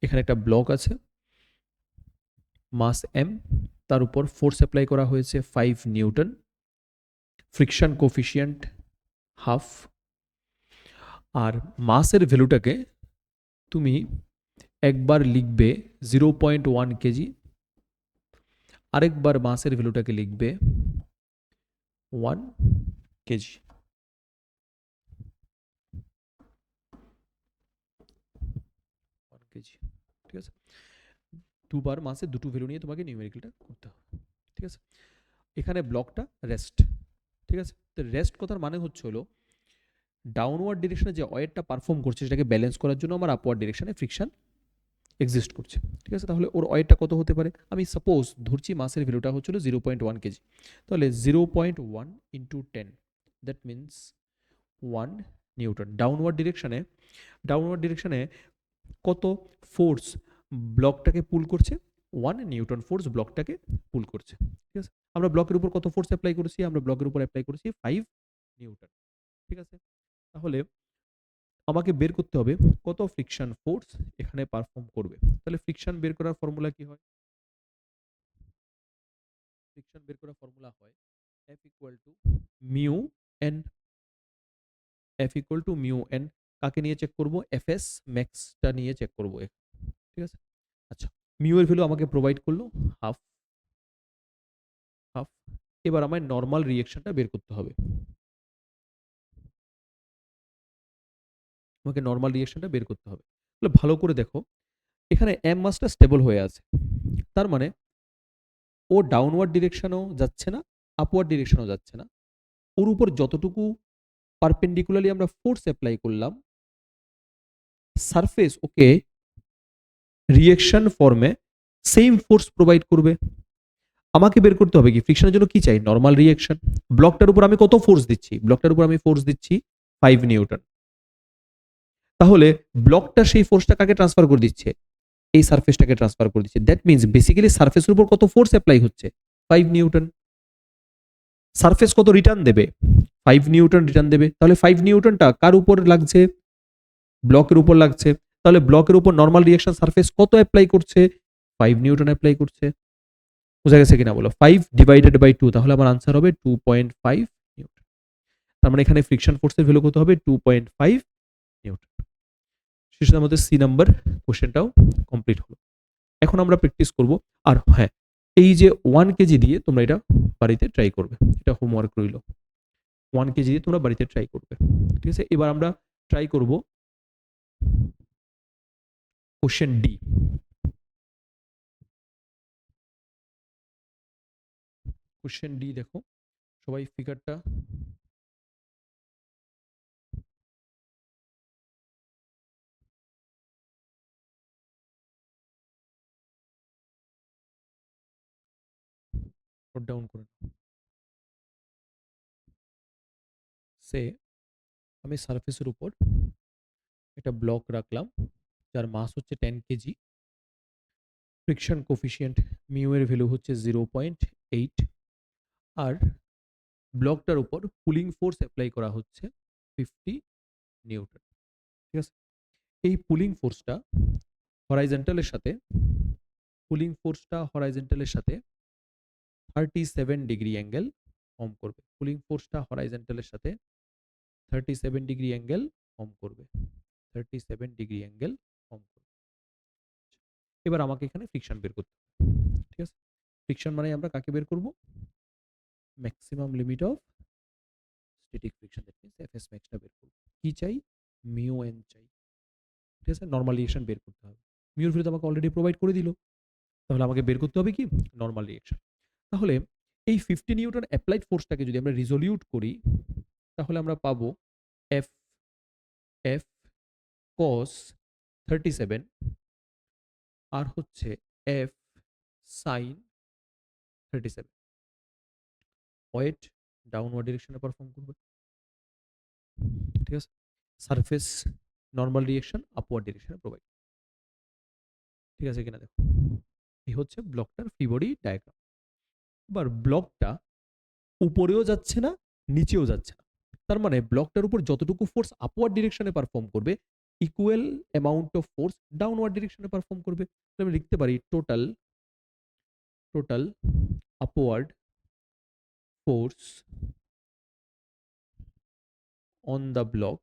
C: এখানে একটা ব্লক আছে, মাস এম, তার উপর ফোর্স অ্যাপ্লাই করা হয়েছে 5 নিউটন, ফ্রিকশন কোফিশিয়েন্ট হাফ, আর মাসের ভ্যালুটাকে তুমি একবার লিখবে 0.1 কেজি, আরেকবার মাসের ভ্যালুটাকে লিখবে 1 কেজি। ঠিক আছে, দুবার মাসে দুটো ভ্যালু নিয়ে তোমাকে নিউমেরিক্যালটা করতে হবে, ঠিক আছে। এখানে ব্লকটা রেস্ট, ঠিক আছে। তো রেস্ট কথার মানে হচ্ছে হলো ডাউনওয়ার্ড ডিরেকশনে যে ওয়েটটা পারফর্ম করছে সেটাকে ব্যালেন্স করার জন্য আমার আপওয়ার্ড ডিরেকশনে ফ্রিকশন এক্সিস্ট করছে, ঠিক আছে। তাহলে ওর ওয়েটটা কত হতে পারে, আমি সাপোজ ধরছি মাসের ভ্যালুটা হচ্ছিল 0.1 কেজি, তাহলে 0.1 into 10, that means 1 newton. Downward ডিরেকশনে কত ফোর্স ব্লকটাকে পুল করছে, 1 নিউটন ফোর্স ব্লকটাকে পুল করছে, ঠিক আছে। আমরা ব্লকের উপর কত ফোর্স অ্যাপ্লাই করেছি, আমরা ব্লকের উপর অ্যাপ্লাই করেছি 5 নিউটন, ঠিক আছে। তাহলে আমাকে বের করতে হবে কত ফ্রিকশন ফোর্স এখানে পারফর্ম করবে। তাহলে ফ্রিকশন বের করার ফর্মুলা কি হয়, ফ্রিকশন বের করার ফর্মুলা হয় F equal to mu N. F equal to mu N কাকে নিয়ে চেক করব, এফএস ম্যাক্সটা নিয়ে চেক করব, ঠিক আছে। আচ্ছা, মিউ এর ভ্যালু আমাকে প্রোভাইড করলো হাফ হাফ। এবার আমায় নর্মাল রিঅ্যাকশনটা বের করতে হবে, আমাকে নর্মাল রিঅ্যাকশনটা বের করতে হবে। তাহলে ভালো করে দেখো, এখানে এম মাসটা স্টেবল হয়ে আছে, তার মানে ও ডাউনওয়ার্ড ডিরেকশনও যাচ্ছে না, আপওয়ার্ড ডিরেকশনও যাচ্ছে না। ওর উপর যতটুকু পারপেন্ডিকুলারলি আমরা ফোর্স অ্যাপ্লাই করলাম, সারফেস ওকে রিঅ্যাকশন ফর্মে সেম ফোর্স প্রোভাইড করবে। আমাকে বের করতে হবে কি ফ্রিকশনের জন্য কি চাই, নরমাল রিঅ্যাকশন। ব্লকটার উপর আমি কত ফোর্স দিচ্ছি, ব্লকটার উপর আমি ফোর্স দিচ্ছি 5 নিউটন। তাহলে ব্লকটা সেই ফোর্সটা কাকে ট্রান্সফার করে দিচ্ছে, এই সারফেসটাকে ট্রান্সফার করে দিচ্ছে। দ্যাট মিন্স বেসিক্যালি সারফেসের উপর কত ফোর্স অ্যাপ্লাই হচ্ছে, 5 নিউটন। সারফেস কত রিটার্ন দেবে, 5 নিউটন রিটার্ন দেবে। তাহলে 5 নিউটনটা কার উপর লাগছে, ব্লকের উপর লাগছে। তাহলে ব্লকের উপর নরমাল রিঅ্যাকশন সারফেস কত অ্যাপ্লাই করছে, 5 নিউটন অ্যাপ্লাই করছে। বোঝা গেছে কিনা বলো, 5 ডিভাইডেড বাই 2, তাহলে আমার আনসার হবে 2.5 নিউটন। তার মানে এখানে ফ্রিকশন ফোর্সের ভ্যালু কত হবে, 2.5 নিউটন। শেষে আমাদের সি নাম্বার কোশ্চেনটাও কমপ্লিট হলো। এখন আমরা প্র্যাকটিস করব। আর হ্যাঁ, এই যে 1 কেজি দিয়ে তোমরা এটা বাড়িতে ট্রাই করবে, এটা হোমওয়ার্ক রইল। 1 কেজি দিয়ে তোমরা বাড়িতে ট্রাই করবে, ঠিক আছে। এবার আমরা ট্রাই করব কোশ্চেন ডি। কোশ্চেন ডি দেখো সবাই ফিগারটা নোট ডাউন করুন। সে আমি সারফেসের উপর একটা ব্লক রাখলাম যার মাস হচ্ছে 10 কেজি, ফ্রিকশন কোফিশিয়েন্ট মিউ এর ভ্যালু হচ্ছে 0.8, আর ব্লকটার উপর পুলিং ফোর্স অ্যাপ্লাই করা হচ্ছে 50 নিউটন, ঠিক আছে। এই পুলিং ফোর্সটা হরাইজন্টালের সাথে 37 ডিগ্রি অ্যাঙ্গেল ফর্ম করবে। পুলিং ফোর্সটা হরাইজন্টালের সাথে 37 ডিগ্রি অ্যাঙ্গেল ফর্ম করবে, 37 ডিগ্রি অ্যাঙ্গেল ফর্ম করবে। এবার আমাকে এখানে ফ্রিকশন বের করতে হবে, ঠিক আছে। ফ্রিকশন মানে আমরা কাকে বের করব, maximum limit of static friction, that means FS ম্যাক্সটা বের করব। কি চাই, মিউ এন চাই, ঠিক আছে? নরমাল রিঅ্যাকশন বের করতে হবে। মিউর ভ্যালু তো আমাকে অলরেডি প্রোভাইড করে দিল। তাহলে আমাকে বের করতে হবে কি? Normal reaction. তাহলে এই 50 নিউটন অ্যাপ্লাইড ফোর্সটাকে যদি আমরা রিজোলিউট করি, তাহলে আমরা পাবো F F cos 37 আর হচ্ছে F sin 37 ওয়েট ডাউনওয়ার্ড ডিরেকশনে পারফর্ম করবে। ঠিক আছে? সারফেস নরমাল রিঅ্যাকশন আপওয়ার্ড ডিরেকশনে প্রোভাইড। ঠিক আছে কিনা দেখো। এই হচ্ছে ব্লকটার ফ্রি বডি ডায়াগ্রাম। এবার ব্লকটা উপরেও যাচ্ছে না, নিচেও যাচ্ছে না। তার মানে ব্লকটার উপর যতটুকু ফোর্স আপওয়ার্ড ডিরেকশনে পারফর্ম করবে, equal amount of force downward ডিরেকশনে পারফর্ম করবে। তাহলে আমি লিখতে পারি total upward force on the block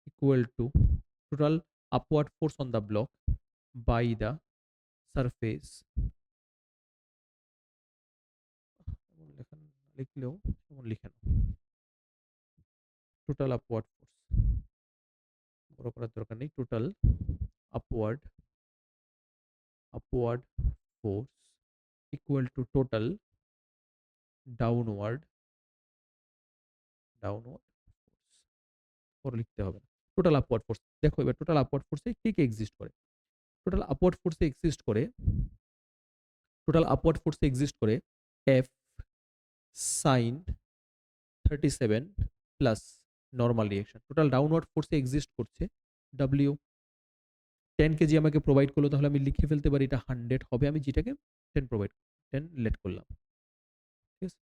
C: equal to total upward force on the block by the surface লিখলেও যেমন লিখে নাও, টোটাল আপওয়ার্ড ফোর্স বড় করার দরকার নেই, total upward force equal to total downward force. পরে লিখতে হবে না, টোটাল আপওয়ার্ড ফোর্স। দেখো এবার টোটাল আপওয়ার্ড ফোর্সে কি কি এক্সিস্ট করে। টোটাল আপওয়ার্ড ফোর্সে এক্সিস্ট করে F sine 37 plus normal reaction. Total downward ফোর্সে এক্সিস্ট করছে ডাব্লিউ। 10 কেজি আমাকে প্রোভাইড করলো, তাহলে আমি লিখে ফেলতে পারি এটা 100 হবে, আমি যেটাকে 10 লেট করলাম। ঠিক আছে?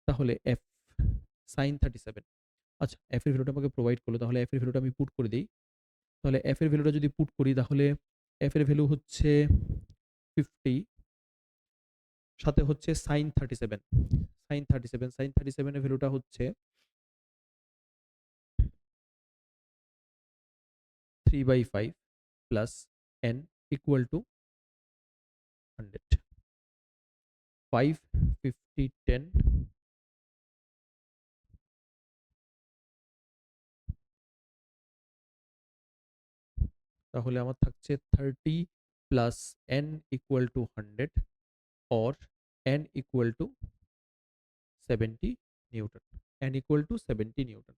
C: তাহলে এফ সাইন 37, আচ্ছা এফ এর ভ্যালুটা আমাকে প্রোভাইড করলো, তাহলে এফ এর ভ্যালুটা আমি পুট করে দিই। তাহলে এফ এর ভ্যালুটা যদি পুট করি, তাহলে এফ এর ভ্যালু হচ্ছে 50, সাথে হচ্ছে সাইন 37 এর ভ্যালুটা হচ্ছে 3/5 প্লাস n ইকুয়াল টু 100। 5 50 10 তাহলে আমার থাকছে 30 plus n equal to 100 or n equal to 70 Newton. n equal to 70 Newton.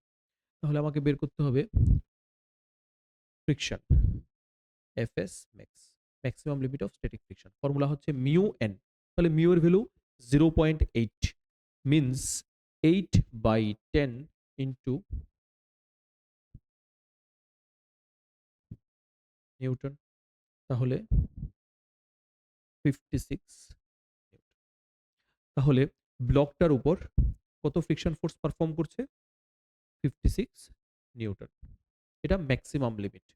C: তাহলে আমাকে বের করতে হবে friction, FS max, maximum limit of static friction. Formula হচ্ছে মিউ এন। তাহলে মিউ এর ভ্যালু 0.8 মিন্স 8/10 ইন্টু নিউটন, তাহলে 56 নিউটন। তাহলে ব্লকটার উপর কত ফ্রিকশন ফোর্স পারফর্ম করছে? 56 নিউটন। এটা ম্যাক্সিমাম লিমিট।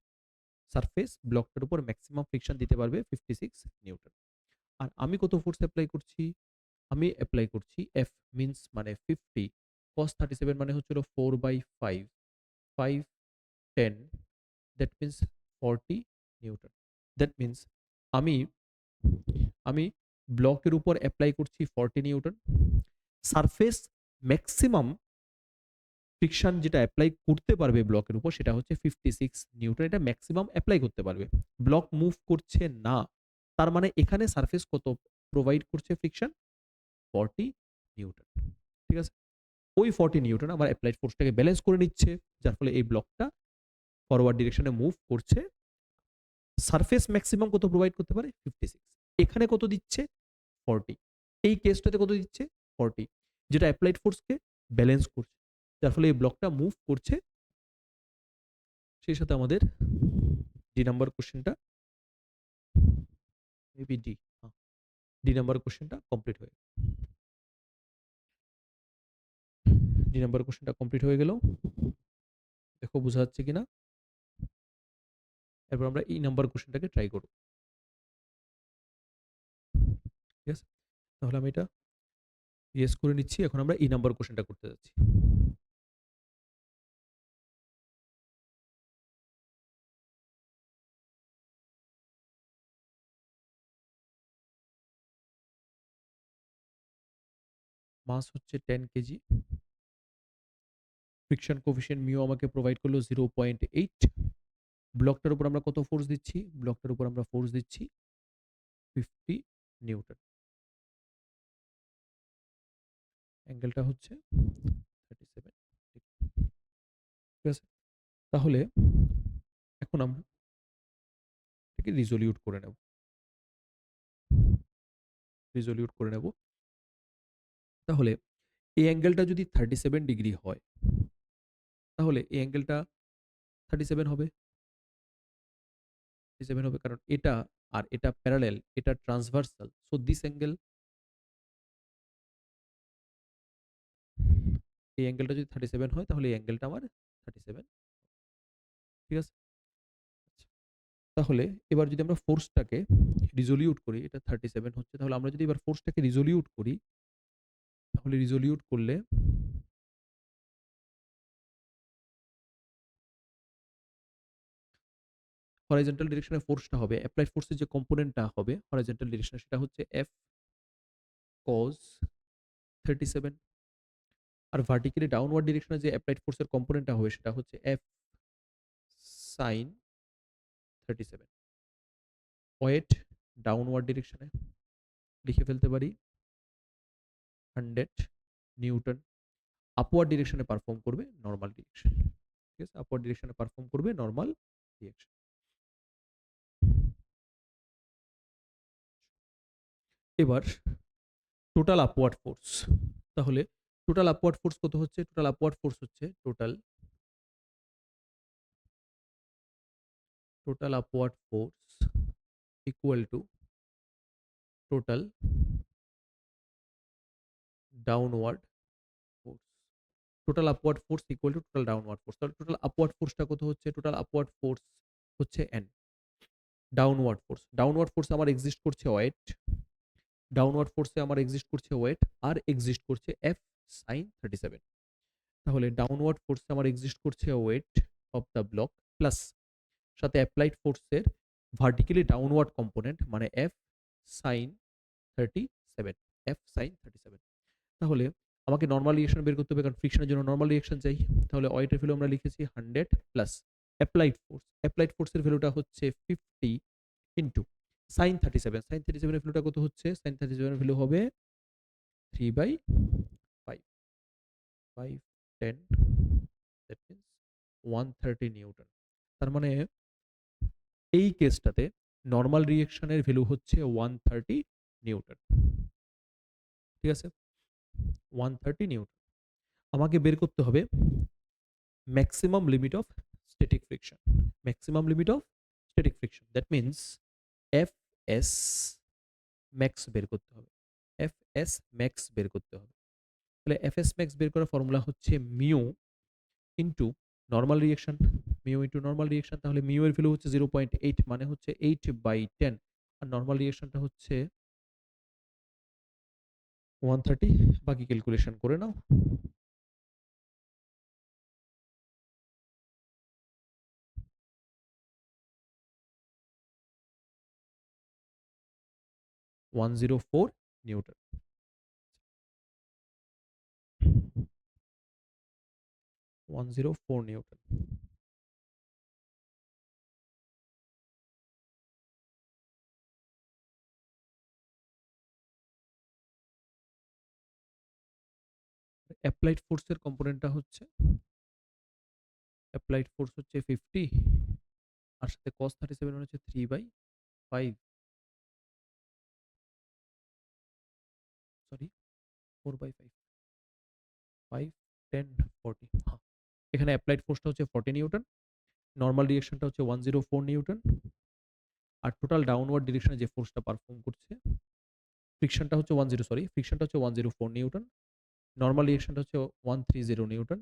C: সারফেস ব্লকটার উপর ম্যাক্সিমাম ফ্রিকশন দিতে পারবে 56 নিউটন। আর আমি কত ফোর্স অ্যাপ্লাই করছি? আমি অ্যাপ্লাই করছি এফ মিন্স মানে 50 cos 37 মানে হচ্ছে 4/5 5 10 that means 40 Newton. That means আমি আমি ব্লকের উপর অ্যাপ্লাই করছি 40 নিউটন। সারফেস ম্যাক্সিমাম ফ্রিকশন যেটা অ্যাপ্লাই করতে পারবে ব্লকের উপর সেটা হচ্ছে 56 নিউটন। এটা ম্যাক্সিমাম অ্যাপ্লাই করতে পারবে। ব্লক মুভ করছে না, তার মানে এখানে সারফেস কত প্রোভাইড করছে ফ্রিকশন? 40 নিউটন। ঠিক আছে? ওই 40 নিউটন আমার অ্যাপ্লাইড ফোর্সটাকে ব্যালেন্স করে নিচ্ছে, যার ফলে এই ব্লকটা ফরওয়ার্ড ডিরেকশনে মুভ করছে। সারফেস ম্যাক্সিমাম কত প্রোভাইড করতে পারে? 56। এখানে কত দিচ্ছে? 40। এই কেসটাতে কত দিচ্ছে? 40, যেটা অ্যাপ্লাইড ফোর্সকে ব্যালেন্স করছে, যার ফলে এই ব্লকটা মুভ করছে। সেই সাথে আমাদের ডি নাম্বার কোশ্চেনটা মেবি ডি নাম্বার কোশ্চেনটা কমপ্লিট হয়ে গেল। দেখো বোঝা যাচ্ছে কিনা। এরপর আমরা এই নাম্বার কোশ্চেনটাকে ট্রাই করব। ঠিক আছে? তাহলে আমি এটা ইয়েস করে নিচ্ছি। এখন আমরা এই নাম্বার কোশ্চেনটা করতে যাচ্ছি। মাস হচ্ছে 10 কেজি, ফ্রিকশন কোএফিসিয়েন্ট মিউ আমাকে প্রোভাইড করলো 0.8। ব্লকটার উপর আমরা কত ফোর্স দিচ্ছি? ব্লকটার উপর আমরা ফোর্স দিচ্ছি 50 নিউটন। অ্যাঙ্গেলটা হচ্ছে 37 ডিগ্রি। ঠিক আছে? তাহলে এখন আমরা এটাকে রিজলিউট করে নেব। রিজলিউট করে নেব। তাহলে এই অ্যাঙ্গেলটা যদি 37 ডিগ্রি হয়, তাহলে এই অ্যাঙ্গেলটা 37 হবে। 37 হবে কারণ এটা আর এটা প্যারালাল, এটা ট্রান্সভার্সাল। সো দিস অ্যাঙ্গেল, এই অ্যাঙ্গেলটা যদি 37 হয় তাহলে এই অ্যাঙ্গেলটা আমার 37। ঠিক আছে? আচ্ছা। তাহলে এবার যদি আমরা ফোর্সটাকে রিজলিউট করি, এটা 37 হচ্ছে, তাহলে আমরা যদি এবার ফোর্সটাকে রিজলিউট করি, তাহলে রিজলিউট করলে হরাইজন্টাল ডিরেকশনে ফোর্সটা হবে, অ্যাপ্লাইড ফোর্সের যে কম্পোনেন্টটা হবে হরাইজন্টাল ডিরেকশনে, সেটা হচ্ছে F cos 37। আর ভার্টিক্যালি ডাউনওয়ার্ড ডিরেকশনে যে অ্যাপ্লাইড ফোর্সের কম্পোনেন্টটা হবে সেটা হচ্ছে F sin 37। ওয়েট ডাউনওয়ার্ড ডিরেকশনে লিখে ফেলতে পারি 100 নিউটন। আপওয়ার্ড ডিরেকশনে পারফর্ম করবে নর্মাল ডিরেকশন। ঠিক আছে? আপওয়ার্ড ডিরেকশনে পারফর্ম করবে নর্মাল ডিরেকশন। এবার টোটাল আপওয়ার্ড ফোর্স। তাহলে টোটাল আপওয়ার্ড ফোর্স কত হচ্ছে? টোটাল আপওয়ার্ড ফোর্স হচ্ছে total upward force equal to total downward force. Total upward force equal to total downward force. তাহলে টোটাল আপওয়ার্ড ফোর্সটা কত হচ্ছে? টোটাল আপওয়ার্ড ফোর্স হচ্ছে N। Downward force আমার exist করছে wait, downward ফোর্সে আমার এক্সিস্ট করছে wait, আর exist করছে F sin 37। তাহলে ডাউনওয়ার্ড ফোর্সে আমার এক্সিস্ট করছে weight of the block plus সাথে অ্যাপ্লাইড ফোর্সের ভার্টিক্যালি ডাউনওয়ার্ড কম্পোনেন্ট মানে F sin 37। F sin 37। তাহলে আমাকে নরমাল রিঅ্যাকশন বের করতে হবে কারণ ফ্রিকশনের জন্য নরমাল রিঅ্যাকশন চাই। তাহলে ওয়েটের ভ্যালু আমরা লিখেছি 100 প্লাস অ্যাপ্লাইড ফোর্স। অ্যাপ্লাইড ফোর্সের ভ্যালুটা হচ্ছে 50 ইনটু sin 37। sin 37 এর ভ্যালুটা কত হচ্ছে? sin 37 এর ভ্যালু হবে 3/5 5 10 দ্যাট মিন্স 130 নিউটন। তার মানে এই কেসটাতে নরমাল রিঅ্যাকশনের ভ্যালু হচ্ছে 130 নিউটন। ঠিক আছে? 130 নিউটন। আমাকে বের করতে হবে maximum limit of static friction. Maximum limit of static friction that means Fs max বের করতে হবে। Fs ম্যাক্স বের করতে হবে। তাহলে Fs ম্যাক্স বের করার ফর্মুলা হচ্ছে mu into normal reaction. Mu into normal reaction. তাহলে মিউ এর ভ্যালু হচ্ছে 0.8 মানে হচ্ছে 8/10 আর নরমাল রিঅ্যাকশনটা হচ্ছে 130। বাকি ক্যালকুলেশন করে নাও। 104 নিউটন। 104 নিউটন। অ্যাপ্লাইড ফোর্সের কম্পোনেন্টটা হচ্ছে অ্যাপ্লাইড ফোর্স হচ্ছে 50 আর সাথে cos 37 মানে হচ্ছে 3/5 সরি 4/5 5 10 40। হ্যাঁ, এখানে অ্যাপ্লাইড ফোর্সটা হচ্ছে 40 নিউটন, নরমাল রিঅ্যাকশনটা হচ্ছে 104 নিউটন আর টোটাল ডাউনওয়ার্ড ডিরেকশনে যে ফোর্সটা পারফর্ম করছে ফ্রিকশনটা হচ্ছে 104 নিউটন, নরমাল রিঅ্যাকশনটা হচ্ছে 130 নিউটন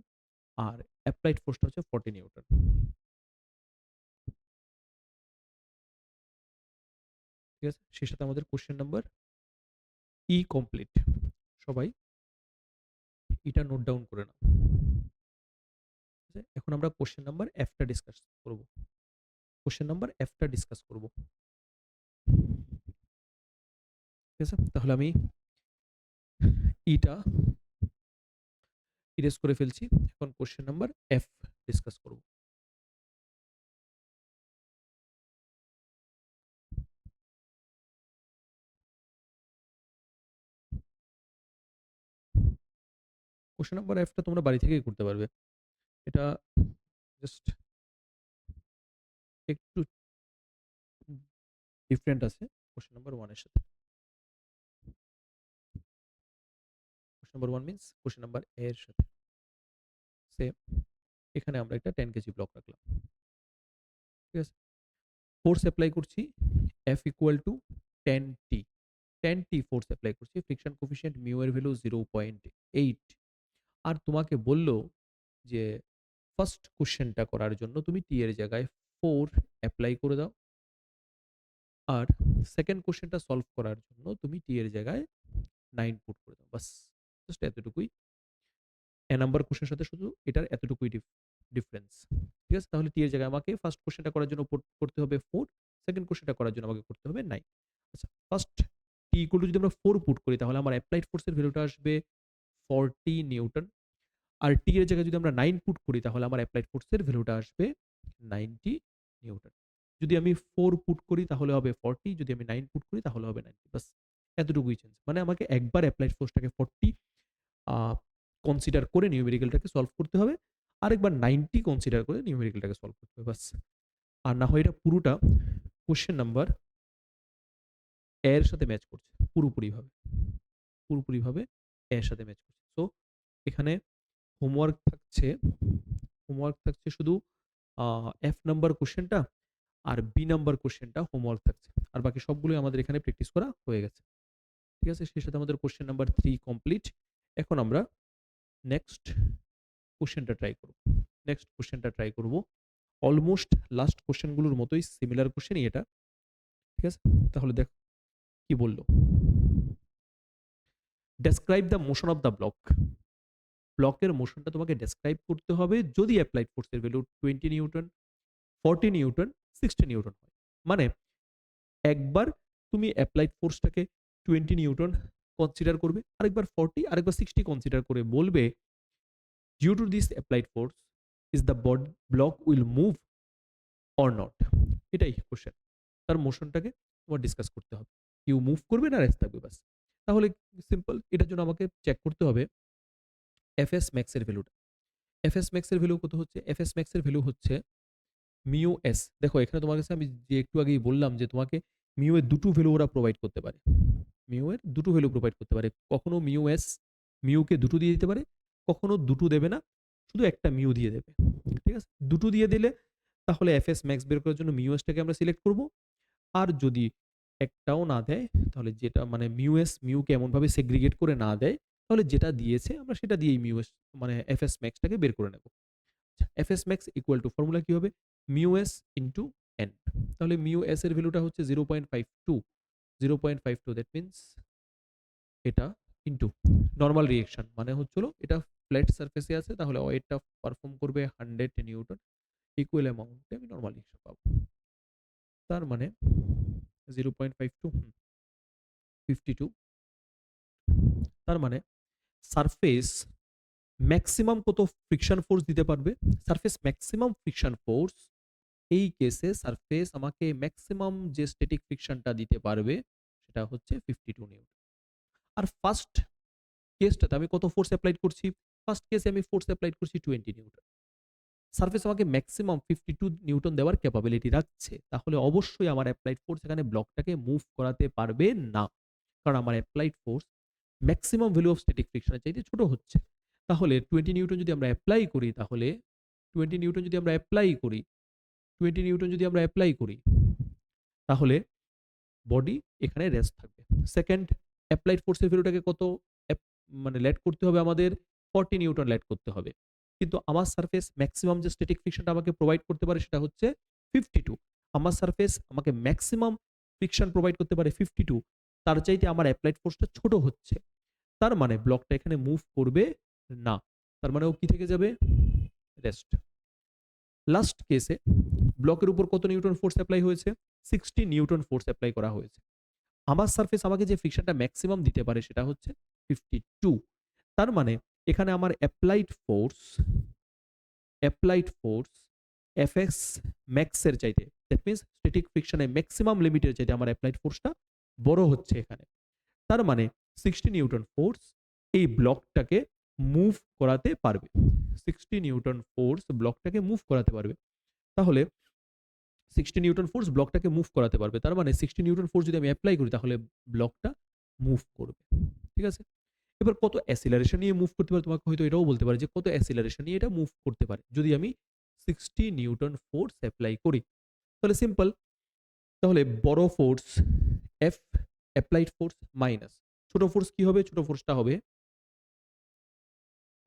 C: আর অ্যাপ্লাইড ফোর্সটা হচ্ছে 40 নিউটন। ঠিক আছে? সেই সাথে আমাদের কোশ্চেন নাম্বার ই কমপ্লিট। সবাই এটা নোট ডাউন করে নাও। ঠিক আছে? এখন আমরা কোশ্চেন নাম্বার এফটা ডিসকাস করব। কোশ্চেন নাম্বার এফটা ডিসকাস করব। ঠিক আছে? তাহলে আমি ইটা ইরেজ করে ফেলছি। এখন কোশ্চেন নাম্বার এফ ডিসকাস করব। কোশ্চেন নাম্বার এফটা তোমরা বাড়ি থেকেই করতে পারবে। এটা জাস্ট একটু ডিফারেন্ট আছে কোশ্চেন নাম্বার 1 এর সাথে। Question number 1 means question number A এর সাথে সেম। এখানে আমরা একটা 10 কেজি ব্লক রাখলাম। ঠিক আছে? ফোর্স অ্যাপ্লাই করছি F equal two 10T। 10T force apply করছি। ফ্রিকশন কোএফিসিয়েন্ট মিউ এর ভ্যালু 0.8। আর তোমাকে বলল যে ফার্স্ট কোশ্চেনটা করার জন্য তুমি টি এর জায়গায় 4 অ্যাপ্লাই করে দাও। আর সেকেন্ড কোশ্চেনটা সলভ করার জন্য তুমি টি এর জায়গায় 9 পুট করে দাও। বাস জাস্ট এতটুকুই। এ নাম্বার কোশ্চেনের সাথে শুধু এটার এতটুকুই ডিফারেন্স। ঠিক আছে? তাহলে টি এর জায়গায় আমাকে ফার্স্ট কোশ্চেনটা করার জন্য পুট করতে হবে 4, সেকেন্ড কোশ্চেনটা করার জন্য আমাকে করতে হবে 9। আচ্ছা, ফার্স্ট টি ইকুয়াল টু যদি আমরা 4 পুট করি তাহলে আমার অ্যাপ্লাইড ফোর্সের ভ্যালুটা আসবে 40 নিউটন। আর টি এর জায়গায় যদি আমরা 9 পুট করি তাহলে আমার অ্যাপ্লাইড ফোর্সের ভ্যালুটা আসবে 90 নিউটন। যদি আমি 4 পুট করি তাহলে হবে 40, যদি আমি 9 পুট করি তাহলে হবে 90। বাস এতটুকুই চেঞ্জ। মানে আমাকে একবার অ্যাপ্লাইড ফোর্সটাকে 40 আ কনসিডার করে নিউমেরিক্যালটাকে সলভ করতে হবে। আরেকবার 90 কনসিডার করে নিউমেরিক্যালটাকে সলভ করতে হবে। বাস। আর না হয় এটা পুরোটা কোশ্চেন নাম্বার এ এর সাথে ম্যাচ করছে পুরোপুরিভাবে। পুরোপুরিভাবে এ এর সাথে ম্যাচ করছে। সো এখানে হোমওয়ার্ক থাকছে শুধু এফ নাম্বার কোশ্চেনটা আর বি নাম্বার কোশ্চেনটা হোমওয়ার্ক থাকছে। আর বাকি সবগুলোই আমাদের এখানে প্র্যাকটিস করা হয়ে গেছে। ঠিক আছে? সেই সাথে আমাদের কোশ্চেন নাম্বার 3 কমপ্লিট। এখন আমরা নেক্সট কোশ্চেনটা ট্রাই করব। অলমোস্ট লাস্ট কোশ্চেনগুলোর মতোই সিমিলার কোশ্চেনই এটা। ঠিক আছে? তাহলে দেখো কি বলল। Describe the motion of the block. ব্লকের মোশনটা তোমাকে ডেসক্রাইব করতে হবে যদি অ্যাপ্লাইড ফোর্সের ভ্যালু 20 নিউটন, 40 নিউটন, 60 নিউটন হয়। মানে একবার তুমি অ্যাপ্লাইড ফোর্সটাকে 20 নিউটন কনসিডার করবে, আরেকবার 40, আরেকবার 60 কনসিডার করে বলবে due to this applied force is the block will move or not. এটাই কোশ্চেন। তার মোশনটাকে তোমার ডিসকাস করতে হবে। কেউ মুভ করবে না রেস্ট থাকবে বাস। তাহলে সিম্পল। এটার জন্য আমাকে চেক করতে হবে এফএস ম্যাক্স এর ভ্যালুটা। এফএস ম্যাক্স এর ভ্যালু কত হচ্ছে? এফএস ম্যাক্স এর ভ্যালু হচ্ছে মিউ এস। দেখো এখানে তোমার কাছে আমি যে একটু আগেই বললাম যে তোমাকে মিউ এর দুটো ভ্যালু ওরা প্রোভাইড করতে পারে। মিউ এর দুটো ভ্যালু প্রোভাইড করতে পারে। কখনো মিউ এস মিউকে দুটো দিয়ে দিতে পারে, কখনো দুটো দেবে না, শুধু একটা মিউ দিয়ে দেবে। ঠিক আছে? দুটো দিয়ে দিলে তাহলে এফএস ম্যাক্স বের করার জন্য মিউ এসটাকে আমরা সিলেক্ট করব। আর যদি একটাও না দেয় তাহলে যেটা মানে মিউকে এমনভাবে সেগ্রিগেট করে না দেয় তাহলে যেটা দিয়েছে আমরা সেটা দিয়েই মিউ এস মানে এফএস ম্যাক্সটাকে বের করে নেব। FS max equal to formula কি হবে? Mu S into N. তাহলে মিউ এস এর ভ্যালুটা হচ্ছে 0.52। 0.52 দ্যাট মিনস এটা ইন্টু নর্মাল রিঅ্যাকশন মানে হচ্ছিল এটা ফ্ল্যাট সারফেসে আছে তাহলে ওয়েটটা পারফর্ম করবে 100 নিউটন। ইকুয়াল অ্যামাউন্টে আমি নর্মাল রিঅ্যাকশন পাবো। তার মানে 0.52 52। তার মানে সারফেস ম্যাক্সিমাম কত ফ্রিকশন ফোর্স দিতে পারবে? সারফেস ম্যাক্সিমাম ফ্রিকশন ফোর্স এই কেসে সারফেস আমাকে ম্যাক্সিমাম যে স্ট্যাটিক ফ্রিকশনটা দিতে পারবে সেটা হচ্ছে 52 নিউটন। আর ফার্স্ট কেসটাতে আমি কত ফোর্স অ্যাপ্লাইড করছি? ফার্স্ট কেসে আমি ফোর্স অ্যাপ্লাইড করছি 20 নিউটন। সারফেস আমাকে ম্যাক্সিমাম 52 নিউটন দেওয়ার ক্যাপাবিলিটি রাখছে। তাহলে অবশ্যই আমার অ্যাপ্লাইড ফোর্স এখানে ব্লকটাকে মুভ করাতে পারবে না। কারণ আমার applied force maximum value of static ফ্রিকশনের চাইতে ছোট হচ্ছে। তাহলে 20 নিউটন যদি আমরা অ্যাপ্লাই করি তাহলে 20 নিউটন যদি আমরা অ্যাপ্লাই করি 20 নিউটন যদি আমরা অ্যাপ্লাই করি তাহলে বডি এখানে রেস্ট থাকবে। সেকেন্ড অ্যাপ্লাইড ফোর্সের ভ্যালুটাকে কত মানে ল্যাড করতে হবে আমাদের 40 নিউটন ল্যাড করতে হবে। কিন্তু আমার সারফেস ম্যাক্সিমাম যে স্ট্যাটিক ফ্রিকশনটা আমাকে প্রোভাইড করতে পারে সেটা হচ্ছে 52। আমার সারফেস আমাকে ম্যাক্সিমাম ফ্রিকশন প্রোভাইড করতে পারে 52। তার চাইতে আমার অ্যাপ্লাইড ফোর্সটা ছোট হচ্ছে। তার মানে ব্লকটা এখানে মুভ করবে না। তার মানে ও কি থেকে যাবে? রেস্ট। লাস্ট কেসে ব্লকের উপর কত নিউটন ফোর্স অ্যাপ্লাই হয়েছে? 60 নিউটন ফোর্স অ্যাপ্লাই করা হয়েছে। আমার সারফেস আমাকে যে ফ্রিকশনটা ম্যাক্সিমাম দিতে পারে সেটা হচ্ছে 52। তার মানে এখানে আমার অ্যাপ্লাইড ফোর্স এফএস ম্যাক্সের চাইতে, দ্যাট মিনস স্ট্যাটিক ফ্রিকশনের ম্যাক্সিমাম লিমিটের চাইতে আমার অ্যাপ্লাইড ফোর্সটা বড় হচ্ছে এখানে। তার মানে 60 নিউটন ফোর্স এই ব্লকটাকে মুভ করাতে পারবে। 60 নিউটন ফোর্স ব্লকটাকে মুভ করাতে পারবে। তাহলে 60 নিউটন ফোর্স ব্লকটাকে মুভ করাতে পারবে, তার মানে 60 নিউটন ফোর্স যদি আমি অ্যাপ্লাই করি তাহলে ব্লকটা মুভ করবে। ঠিক আছে, এবার কত অ্যাসিলারেশন নিয়ে মুভ করতে পারে, তোমাকে হয়তো এটাও বলতে পারে যে কত অ্যাসিলারেশন নিয়ে এটা মুভ করতে পারে যদি আমি 60 নিউটন ফোর্স অ্যাপ্লাই করি। তাহলে সিম্পল, তাহলে বড় force F applied force minus ছোট ফোর্স কি হবে, ছোট ফোর্সটা হবে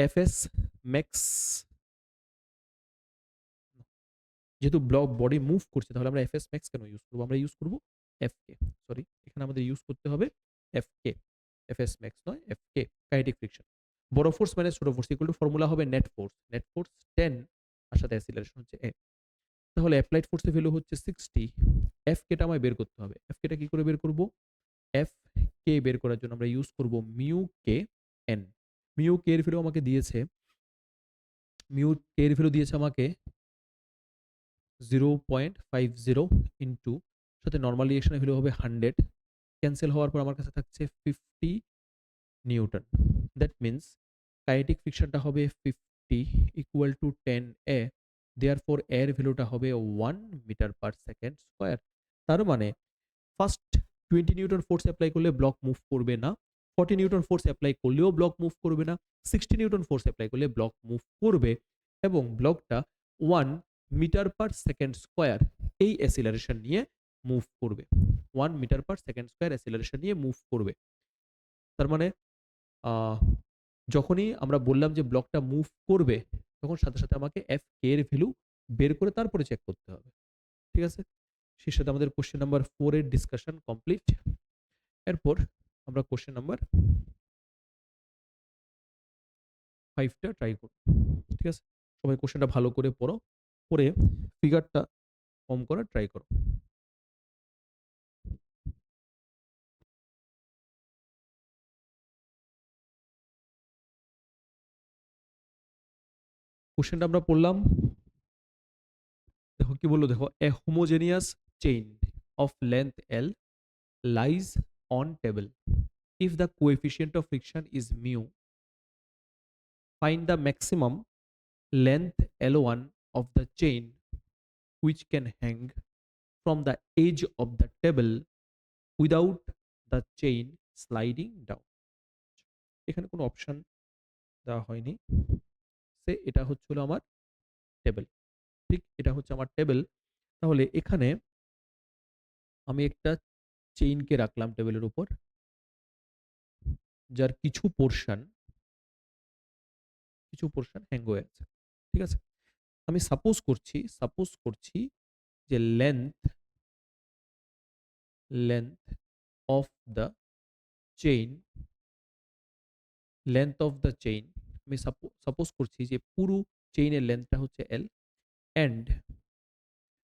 C: এফএস ম্যাক্স। যেহেতু ব্লক বডি মুভ করছে তাহলে আমরা এফএস ম্যাক্স কেন ইউজ করবো, আমরা ইউজ করবো এফ কে। সরি, এখানে আমাদের ইউজ করতে হবে এফ কে, এফএস ম্যাক্স নয় এফ কে, কাইনেটিক ফ্রিকশন। বড় ফোর্স মাইনাস ছোট ফোর্স ইকুয়াল টু ফর্মুলা হবে নেট ফোর্স 10 আর সাথে অ্যাসিলারেশন হচ্ছে এ। তাহলে অ্যাপ্লাইড ফোর্সের ভ্যালু হচ্ছে 60, এফ কেটা আমায় বের করতে হবে। এফ কেটা কি করে বের করব, এফ কে বের করার জন্য আমরা ইউজ করব মিউ কে এন। মিউ কে এর ভ্যালু আমাকে দিয়েছে, মিউ কে এর ভ্যালু দিয়েছে আমাকে 0.50 ইন্টু সাথে নর্মাল রিঅ্যাকশনের ভ্যালু হবে 100, ক্যান্সেল হওয়ার পর আমার কাছে থাকছে 50 নিউটন। দ্যাট মিনস কাইনেটিক ফ্রিকশনটা হবে 50 ইকুয়াল টু 10 এ, দেয়ারফর এর ভ্যালুটা হবে 1 মিটার পার সেকেন্ড স্কয়ার। তার মানে ফার্স্ট 20 নিউটন ফোর্স অ্যাপ্লাই করলে ব্লক মুভ করবে না, 40 নিউটন ফোর্স অ্যাপ্লাই করলেও ব্লক মুভ করবে না, 60 নিউটন ফোর্স অ্যাপ্লাই করলে ব্লক মুভ করবে এবং ব্লকটা 1 মিটার পার সেকেন্ড স্কয়ার এই অ্যাসিলারেশন নিয়ে মুভ করবে। 1 মিটার পার সেকেন্ড স্কয়ার অ্যাসিলারেশন নিয়ে মুভ করবে। তার মানে যখনই আমরা বললাম যে ব্লকটা মুভ করবে তখন সাথে সাথে আমাকে এফ কে এর ভ্যালু বের করে তারপরে চেক করতে হবে। ঠিক আছে, সেই সাথে আমাদের কোশ্চেন নাম্বার 4 এর ডিসকাশন কমপ্লিট। এরপর আমরা কোশ্চেন নাম্বার 5টা ট্রাই করব। ঠিক আছে, সবাই কোশ্চেনটা ভালো করে পড়ো, পড়ে ফিগারটা ফর্ম করার ট্রাই করো। কোশ্চেনটা আমরা পড়লাম, দেখো কি বললো, দেখো a homogeneous chain of length L lies on table. If the coefficient of friction is mu, find the maximum length L1 of the chain which can hang from the edge of the table without the chain sliding down. এখানে কোনো option দেওয়া হয়নি, সে এটা হচ্ছিল আমার table. ঠিক, এটা হচ্ছে আমার টেবিল। তাহলে এখানে আমি একটা চেইনকে রাখলাম টেবিলের উপর, যার কিছু পোর্শন হ্যাং হয়ে আছে। ঠিক আছে, আমি সাপোজ করছি যে লেন্থ অফ দ্য চেইন আমি সাপোজ করছি যে পুরো চেইনের লেন্থটা হচ্ছে L and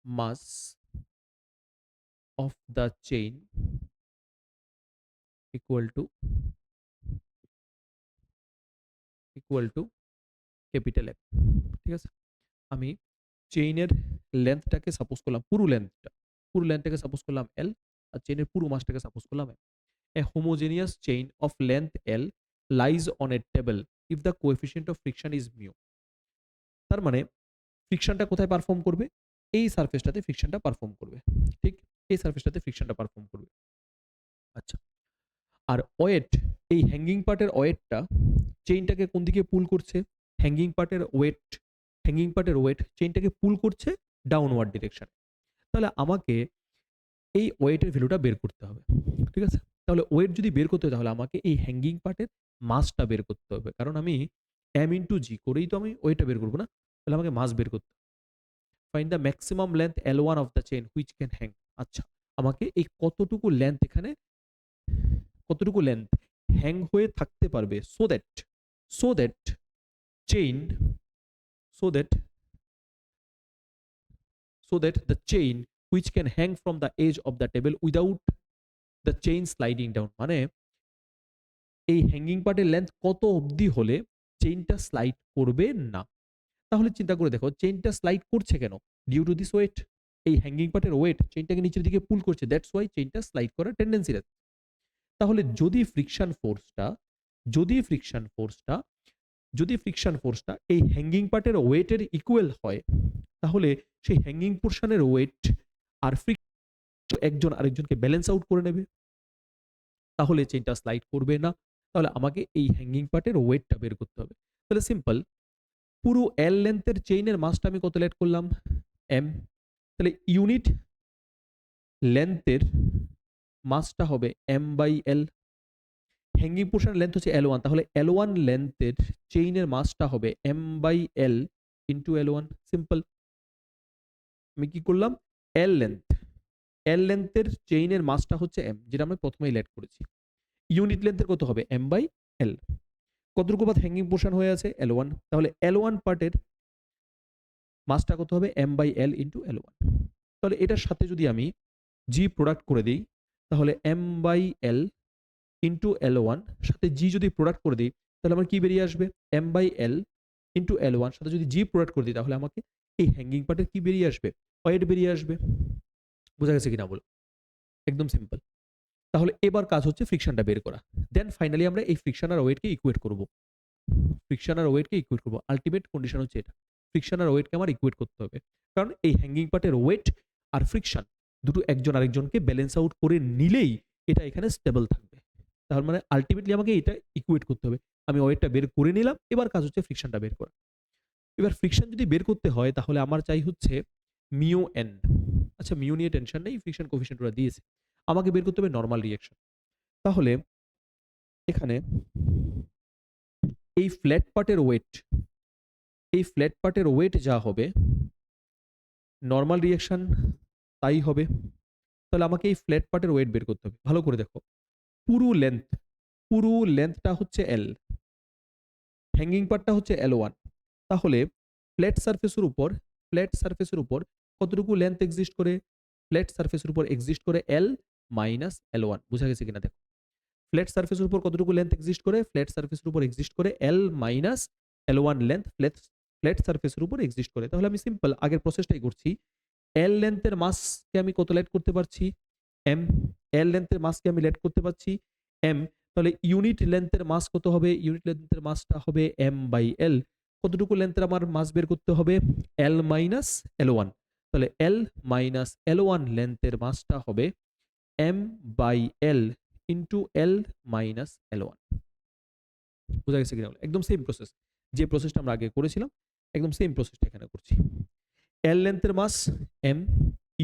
C: mass of the chain equal to capital F. ঠিক আছে, আমি চেইনের লেন্থটাকে সাপোজ করলাম, পুরো লেন্থটাকে সাপোজ করলাম এল, আর চেইনের পুরো মাসটাকে সাপোজ করলাম M. A homogeneous chain of length L lies on a table if the coefficient of friction is mu. তার মানে ফ্রিকশনটা কোথায় পারফর্ম করবে, এই সারফেসটাতে ফ্রিকশনটা পারফর্ম করবে। ঠিক, এই সারফেসটাতে ফ্রিকশনটা পারফর্ম করবে। আচ্ছা, আর ওয়েট, এই হ্যাঙ্গিং পার্টের ওয়েটটা চেইনটাকে কোন দিকে পুল করছে, হ্যাঙ্গিং পার্টের ওয়েট চেইনটাকে পুল করছে ডাউনওয়ার্ড ডিরেকশন। তাহলে আমাকে এই ওয়েটের ভ্যালুটা বের করতে হবে। ঠিক আছে, তাহলে ওয়েট যদি বের করতে হয় তাহলে আমাকে এই হ্যাঙ্গিং পার্টের মাসটা বের করতে হবে, কারণ আমি এম ইন্টু জি করেই তো আমি ওয়েটটা বের করবো না, তাহলে আমাকে মাস বের করতে হবে। Find the maximum length L1 of the chain which can hang. আচ্ছা, আমাকে এই কতটুকু লেন্থ হ্যাং হয়ে থাকতে পারবে so that the chain which can hang from the edge of the table without the chain sliding down, মানে এই hanging পার্টের লেন্থ কত অবধি হলে চেইনটা স্লাইড করবে না। তাহলে চিন্তা করে দেখো চেইনটা স্লাইড করছে কেন? Due to this weight. এই হ্যাঙ্গিং পার্টের ওয়েট চেইনটাকে নিচের দিকে পুল করছে, দ্যাটস ওয়াই চেইনটা স্লাইড করার টেন্ডেন্সি আছে। তাহলে যদি ফ্রিকশন ফোর্সটা এই হ্যাঙ্গিং পার্টের ওয়েটের ইকুয়াল হয়, তাহলে সেই হ্যাঙ্গিং পোর্শনের ওয়েট আর একজন আরেকজনকে ব্যালেন্স আউট করে নেবে, তাহলে চেইনটা স্লাইড করবে না। তাহলে আমাকে এই হ্যাঙ্গিং পার্টের ওয়েটটা বের করতে হবে। তাহলে সিম্পল, পুরো এল লেন্থের চেইনের মাসটা আমি কত লেট করলাম? এম। তাহলে ইউনিট লেন্থের মাসটা হবে এম বাই এল। হ্যাঙ্গিং পোর্শনের লেন্থ হচ্ছে L1, তাহলে L1 লেন্থের চেইনের মাসটা হবে M by L into L1। Simple, আমি কি করলাম? L লেন্থের চেইনের মাসটা হচ্ছে M, যেটা আমরা প্রথমেই লেট করেছি। ইউনিট লেন্থের কত হবে? M by L। কতটুকু বাদ হ্যাঙ্গিং পোর্শন হয়ে আছে? L1। তাহলে L1 পার্টের মাসটা কত হবে? M by L into L1। তাহলে এটার সাথে যদি আমি G প্রোডাক্ট করে দিই, তাহলে M by L into L1 সাথে G যদি প্রোডাক্ট করে দিই, তাহলে আমার কি বেরিয়ে আসবে? M by L into L1 সাথে যদি G প্রোডাক্ট করে দিই, তাহলে আমাকে এই হ্যাঙ্গিং পার্টের কি বেরিয়ে আসবে? ওয়েট বেরিয়ে আসবে। বোঝা গেছে কিনা বলো? একদম সিম্পল। তাহলে এবার কাজ হচ্ছে ফ্রিকশনটা বের করা। দেন ফাইনালি আমরা এই ফ্রিকশন আর ওয়েটকে ইকুয়েট করব। আলটিমেট কন্ডিশন হচ্ছে এটা, ফ্রিকশন আর ওয়েটকে আমার ইকুয়েট করতে হবে। কারণ এই হ্যাঙ্গিং পার্টের ওয়েট আর ফ্রিকশন দুটো একজন আরেকজনকে ব্যালেন্স আউট করে নিলেই এটা এখানে স্টেবল থাকবে। তার মানে আলটিমেটলি আমাকে এটা ইকুয়েট করতে হবে। আমি ওয়েটটা বের করে নিলাম, এবার কাজ হচ্ছে ফ্রিকশনটা বের করা। এবার ফ্রিকশন যদি বের করতে হয়, তাহলে আমার চাই হচ্ছে মিউ এন। আচ্ছা, মিউ নিয়ে টেনশন নেই, ফ্রিকশন কোএফিশিয়েন্ট ওরা দিয়েছে। আমাকে বের করতে হবে নরমাল রিঅ্যাকশন। তাহলে এখানে এই ফ্ল্যাট পার্টের ওয়েট যা হবে, নরমাল রিঅ্যাকশন তাই হবে। তাহলে আমাকে এই ফ্ল্যাট পার্টের ওয়েট বের করতে হবে। ভালো করে দেখো, পুরো লেন্থটা হচ্ছে L, হ্যাঙ্গিং পার্টটা হচ্ছে L1। তাহলে ফ্ল্যাট সারফেসের উপর কতটুকু লেন্থ এক্সিস্ট করে? ফ্ল্যাট সারফেসের উপর এক্সিস্ট করে L মাইনাস L1। বোঝা গেছে কিনা দেখো, ফ্ল্যাট সারফেসের উপর কতটুকু লেন্থ এক্সিস্ট করে? ফ্ল্যাট সারফেসের উপর এক্সিস্ট করে L minus L1 length flat সারফেসের উপর এক্সিস্ট করে। তাহলে আমি সিম্পল আগের প্রসেসটাই করছি। L লেন্থের মাসকে আমি কত লেট করতে পারছি? M। L লেন্থের মাসকে আমি লেট করতে পারছি M। তাহলে ইউনিট লেন্থের মাস কত হবে? ইউনিট লেন্থের মাসটা হবে M বাই L। কতটুকু লেন্থের আমার মাস বের করতে হবে? L minus L1। তাহলে L মাইনাস L1 লেন্থের মাসটা হবে M by L into L minus L1। বোঝা গেছে কিনা? একদম সেম প্রসেস, যে প্রসেসটা আমরা আগে করেছিলাম, একদম সেম প্রসেসটা এখানে করছি। L লেন্থের মাস M,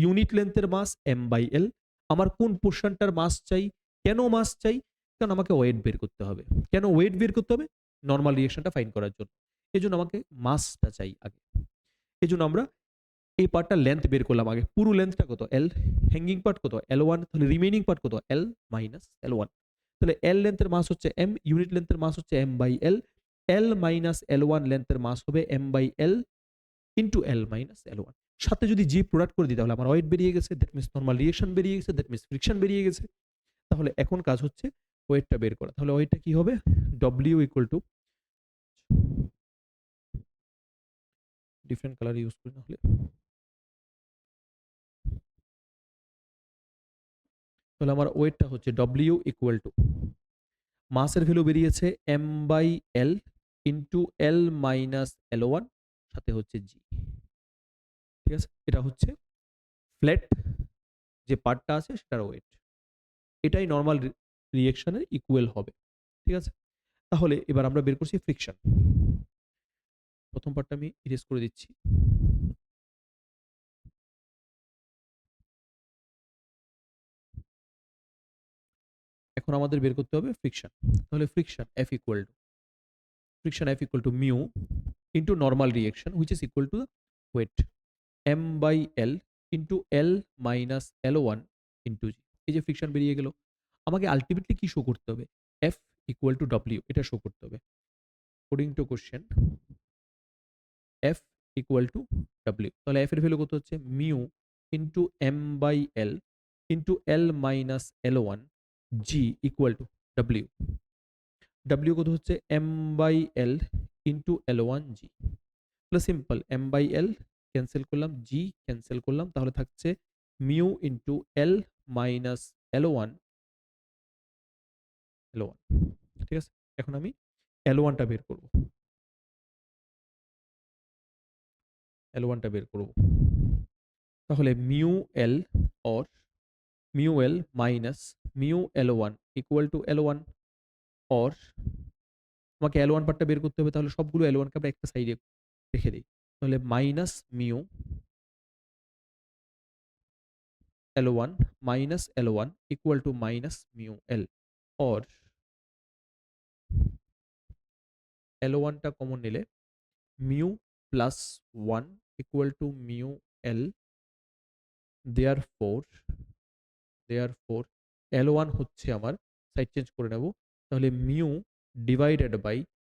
C: ইউনিট লেন্থের মাস M বাই L। আমার কোন পোর্শনটার মাস চাই? কেন মাস চাই? কারণ আমাকে ওয়েট বের করতে হবে। কেন ওয়েট বের করতে হবে? নরমাল রিঅ্যাকশনটা ফাইন্ড করার জন্য। এজন্য আমাকে মাসটা চাই আগে। এজন্য আমরা এই পার্টটা লেন্থ বের করলাম আগে। পুরো লেন্থটা কত? L। হ্যাঙ্গিং পার্ট কত? L1। তাহলে রিমেইনিং পার্ট কত? L minus L1। তাহলে L লেন্থের মাস হচ্ছে M, ইউনিট লেন্থের মাস হচ্ছে M by L। L minus L1 লেন্থের মাস হবে M by L into L minus L1। সাথে যদি G প্রোডাক্ট করে দিই, তাহলে আমার ওয়েট বেরিয়ে গেছে, দ্যাট মিনস নরমাল রিঅ্যাকশন বেরিয়ে গেছে, দ্যাট মিনস ফ্রিকশন বেরিয়ে গেছে। তাহলে এখন কাজ হচ্ছে ওয়েটটা বের করা। তাহলে ওয়েটটা কি হবে? W equal to, different colour use করি না হলে, তাহলে আমার ওয়েটটা হচ্ছে W ইকুয়াল টু, মাসের ভ্যালু বেরিয়েছে M by L into L minus L1 সাথে হচ্ছে G। ঠিক আছে, এটা হচ্ছে ফ্ল্যাট যে পার্টটা আছে সেটার ওয়েট। এটাই নরমাল রিঅ্যাকশনের ইকুয়াল হবে। ঠিক আছে, তাহলে এবার আমরা বের করছি ফ্রিকশন। প্রথম পার্টটা আমি ইরেজ করে দিচ্ছি। এখন আমাদের বের করতে হবে ফ্রিকশন। তাহলে friction F equal to mu into normal reaction which is equal to weight M by L into L minus L1 into G। এই যে ফ্রিকশন বেরিয়ে গেল, আমাকে আলটিমেটলি কি শো করতে হবে? F ইকুয়াল টু W, এটা শো করতে হবে। According to question F equal to W। তাহলে F এর ভ্যালু কত হচ্ছে? Mu into M by L into L minus L1 G equal to W। W কত হচ্ছে M by L into L one G. তাহলে simple, M by L cancel করলাম, G cancel করলাম, তাহলে থাকছে mu into L minus L one L one. ঠিক আছে, এখন আমি এল ওয়ানটা বের করব, এল ওয়ানটা বের করব। তাহলে mu L or mu L minus mu L one equal two L one, or আমাকে এল ওয়ান পার্টটা বের করতে হবে, তাহলে সবগুলো এল ওয়ানকে আমরা একটা সাইডে রেখে দিই। তাহলে minus mu L one minus L one equal to minus mu L, or L ওয়ানটা কমন নিলে mu plus one equal to mu L, therefore L one হচ্ছে আমার, সাইড চেঞ্জ করে নেব, তাহলে mu divided by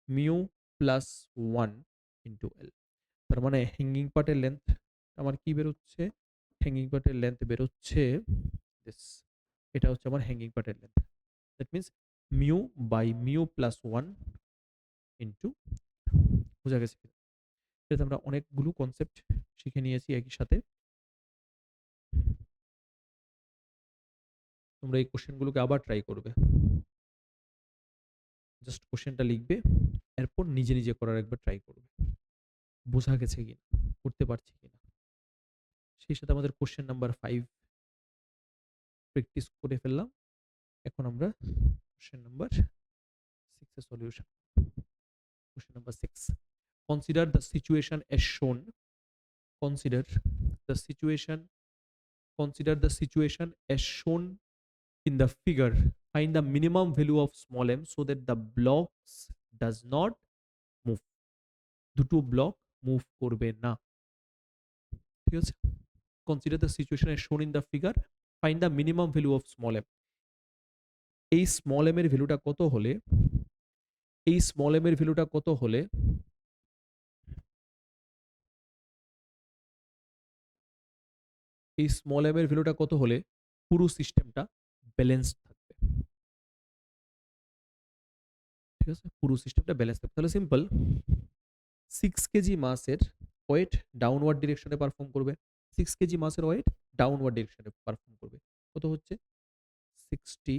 C: mu plus one into L. তার মানে hanging পার্টের লেন্থ আমার কি বেরোচ্ছে, হ্যাঙ্গিং পার্টের লেন্থ বেরোচ্ছে দিস, এটা হচ্ছে আমার হ্যাঙ্গিং পার্টের length. That means mu by mu plus one into, বোঝা গেছে? এটাতে আমরা অনেকগুলো কনসেপ্ট শিখে নিয়েছি একই সাথে। তোমরা এই কোশ্চেনগুলোকে আবার ট্রাই করবে, জাস্ট কোশ্চেনটা লিখবে, এরপর নিজে নিজে করার একবার ট্রাই করবে, বোঝা গেছে কিনা, করতে পারছি কিনা। সেই সাথে আমাদের কোশ্চেন নাম্বার 5 প্র্যাকটিস করে ফেললাম। এখন আমরা কোশ্চেন নাম্বার 6 এর solution. Question number 6, consider the situation as shown, consider the situation consider the situation as shown in the figure, find the minimum value of small m so that the blocks does not move, দুটো block move করবে না। ঠিক আছে, consider the situation as shown in the figure, find the minimum value of small m। এই small M এর ভ্যালুটা কত হলে, এই স্মল এম এর ভ্যালুটা কত হলে এই স্মল এম এর ভ্যালুটা কত হলে পুরো সিস্টেমটা ব্যালেন্স থাকবে। ঠিক আছে, পুরো সিস্টেমটা ব্যালেন্স থাকবে। তাহলে সিম্পল, 6 কেজি মাসের ওয়েট ডাউনওয়ার্ড ডিরেকশনে পারফর্ম করবে, 6 কেজি মাসের ওয়েট ডাউনওয়ার্ড ডিরেকশনে পারফর্ম করবে, কত হচ্ছে 60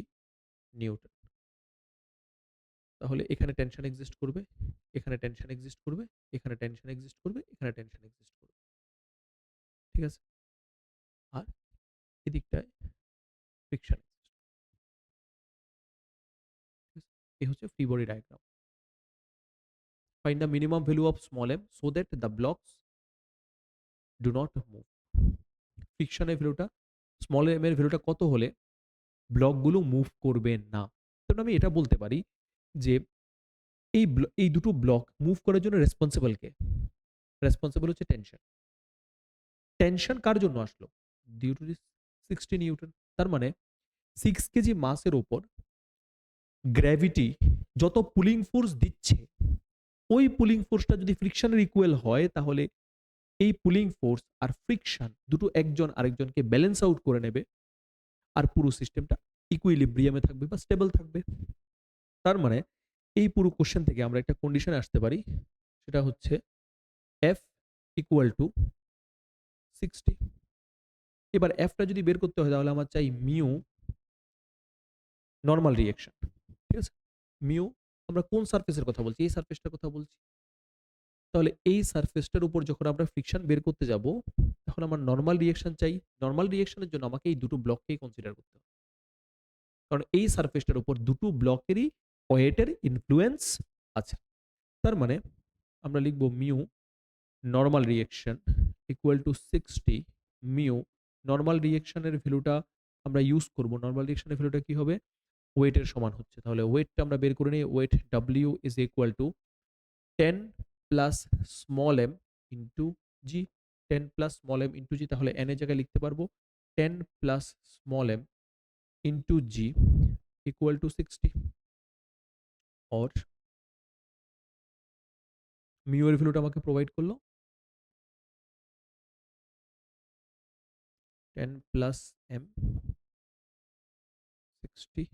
C: নিউটন। তাহলে এখানে টেনশন এক্সিস্ট করবে, এখানে টেনশন এক্সিস্ট করবে, এখানে টেনশন এক্সিস্ট করবে, এখানে টেনশন এক্সিস্ট করবে। ঠিক আছে, আর এদিকটায় ফ্রিকশন। এই হচ্ছে free body diagram. Find the minimum value of small M so that the blocks do not move. ফ্রিকশনের ভ্যালুটা, স্মল এম এর ভ্যালুটা কত হলে ব্লকগুলো মুভ করবে না। তখন আমি এটা বলতে পারি যে এই দুটো ব্লক মুভ করার জন্য রেসপন্সিবল কে? রেসপন্সিবল হচ্ছে টেনশন। টেনশন কার জন্য আসলো? Due to 60 newton. তার মানে 6 কেজি মাসের উপর গ্র্যাভিটি যত পুলিং ফোর্স দিচ্ছে, ওই পুলিং ফোর্সটা যদি ফ্রিকশনের ইকুয়াল হয়, তাহলে এই পুলিং ফোর্স আর ফ্রিকশন দুটো একজন আরেকজনকে ব্যালেন্স আউট করে নেবে, আর পুরো সিস্টেমটা ইকুইলিব্রিয়ামে থাকবে বা স্টেবল থাকবে। তার মানে এই পুরো কোশ্চেন থেকে আমরা একটা কন্ডিশনে আসতে পারি, সেটা হচ্ছে এফ ইকুয়াল টু 60। এবার এফটা যদি বের করতে হয়, তাহলে আমার চাই মিউ নর্মাল রিঅ্যাকশন। ঠিক আছে, মিউ, আমরা কোন সারফেসের কথা বলছি? এই সারফেসটার কথা বলছি। তাহলে এই সারফেসটার উপর যখন আমরা ফ্রিকশন বের করতে যাব, তখন আমার নর্মাল রিঅ্যাকশন চাই। নর্মাল রিঅ্যাকশনের জন্য আমাকে এই দুটো ব্লককেই কনসিডার করতে হবে, কারণ এই সারফেসটার উপর দুটো ব্লকেরই ওয়েটের ইনফ্লুয়েন্স আছে। তার মানে আমরা লিখব mu normal reaction equal to 60 mu. Normal রিঅ্যাকশনের ভ্যালুটা আমরা ইউজ করব, নর্মাল রিঅ্যাকশনের ভ্যালুটা কি হবে? ওয়েটের সমান হচ্ছে। তাহলে ওয়েটটা আমরা বের করে নিই, weight W is equal to 10 plus small M into G. 10 plus small M into G, তাহলে এন এর জায়গায় লিখতে পারবো 10 plus small M into G equal to 60, or mu এর ভ্যালুটা আমাকে প্রোভাইড করলো 10 plus M 60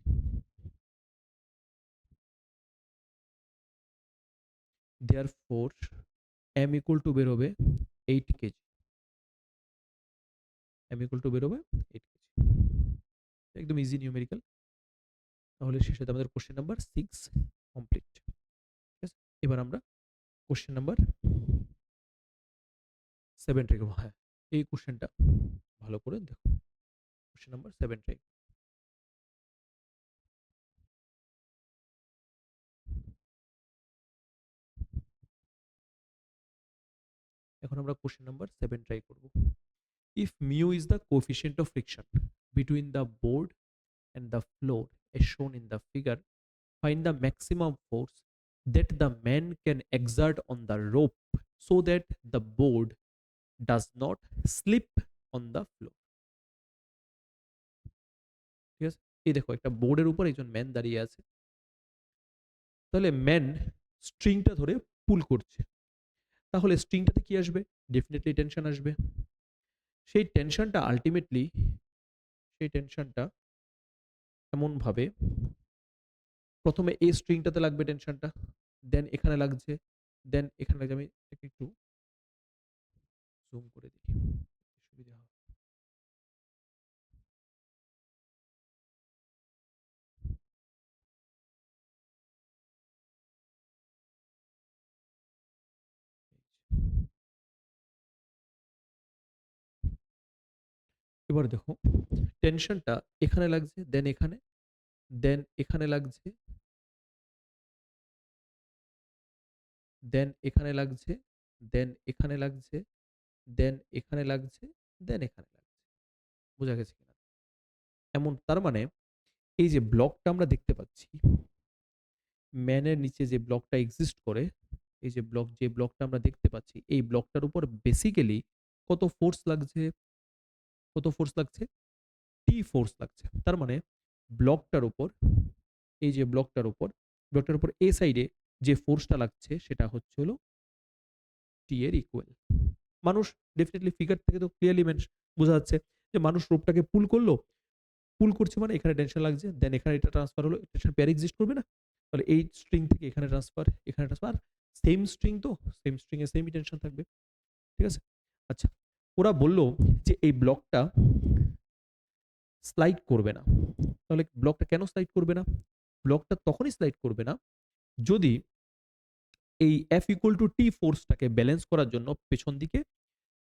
C: therefore m equal to বেরোবে 8 কেজি, m ইকুয়াল টু বেরোবে 8 কেজি। একদম ইজি নিউমেরিক্যাল। তাহলে শেষে আমাদের কোশ্চেন নাম্বার 6 কমপ্লিট। ঠিক আছে, এবার আমরা কোশ্চেন নাম্বার 7 ট্রাই করবো। হ্যাঁ, এই কোশ্চেনটা ভালো করে দেখো। Question number 7 try. এখন আমরা কোশ্চেন নাম্বার 7 ট্রাই করব। If mu is the coefficient of friction between the board and the floor as shown in the figure, find the maximum force that the man can exert on the rope so that the board does not slip on the floor. ঠিক আছে, এই দেখো একটা বোর্ডের উপর একজন man দাঁড়িয়ে আছে। তাহলে ম্যান স্ট্রিংটা ধরে পুল করছে, তাহলে স্ট্রিংটাতে কি আসবে? ডেফিনেটলি টেনশন আসবে। সেই টেনশনটা আলটিমেটলি এমনভাবে প্রথমে এই স্ট্রিংটাতে লাগবে টেনশনটা, দেন এখানে লাগছে, দেন এখানে লাগছে। আমি একটু জুম করে দিই, সুবিধা হবে। এবার দেখো টেনশনটা এখানে লাগছে, দেন এখানে, দেন এখানে লাগছে, দেন এখানে লাগছে, দেন এখানে লাগছে, দেন এখানে লাগছে, দেন এখানে লাগছে। বোঝা গেছে কিনা? এমন তার মানে এই যে ব্লকটা আমরা দেখতে পাচ্ছি, ম্যানের নিচে যে ব্লকটা এক্সিস্ট করে, এই যে ব্লকটা আমরা দেখতে পাচ্ছি, এই ব্লকটার উপর বেসিক্যালি কত ফোর্স লাগছে? কত ফোর্স লাগছে? টি ফোর্স লাগছে। তার মানে ব্লকটার উপর, এই যে ব্লকটার উপর এ সাইডে যে ফোর্সটা লাগছে সেটা হচ্ছে হলো টি এর ইকুয়াল। মানুষ ডেফিনেটলি ফিগার থেকে তো ক্লিয়ারলি বোঝা যাচ্ছে যে মানুষ রোপটাকে পুল করছে মানে এখানে টেনশন লাগছে, দেন এখানে এটা ট্রান্সফার হলো, টেনশন পেয়ার এক্সিস্ট করবে না? তাহলে এই স্ট্রিং থেকে এখানে ট্রান্সফার, এখানে ট্রান্সফার, সেম স্ট্রিং তো সেম স্ট্রিং এ সেমই টেনশন থাকবে। ঠিক আছে, আচ্ছা ওরা বলল যে এই ব্লকটা স্লাইড করবে না। তাহলে ব্লকটা কেন স্লাইড করবে না? ব্লকটা তখনই স্লাইড করবে না যদি এই এফ ইকুয়াল টু টি ফোর্সটাকে ব্যালেন্স করার জন্য পেছন দিকে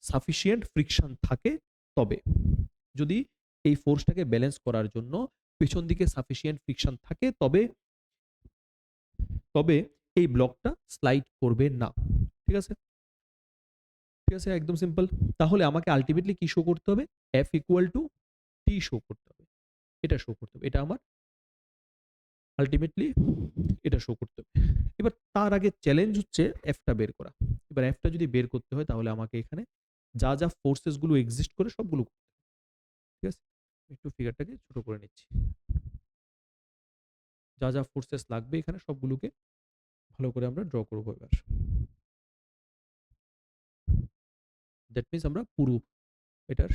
C: সাফিসিয়েন্ট ফ্রিকশন থাকে। তবে যদি এই ফোর্সটাকে ব্যালেন্স করার জন্য পেছন দিকে সাফিসিয়েন্ট ফ্রিকশন থাকে তবে তবে এই ব্লকটা স্লাইড করবে না। ঠিক আছে, ঠিক আছে, একদম সিম্পল। তাহলে আমাকে আলটিমেটলি কি শো করতে হবে? F equal to T show করতে হবে, এটা শো করতে হবে, এটা আমার আলটিমেটলি এটা শো করতে হবে। এবার তার আগে চ্যালেঞ্জ হচ্ছে এফটা বের করা। এবার এফটা যদি বের করতে হয় তাহলে আমাকে এখানে যা যা ফোর্সেস গুলো এক্সিস্ট করে সবগুলো করতে হবে। ঠিক আছে, একটু ফিগারটাকে ছোট করে নিচ্ছি। যা যা ফোর্সেস লাগবে এখানে সবগুলোকে ভালো করে আমরা ড্র করবো। এবার দ্যাট মিনস আমরা পুরো এটার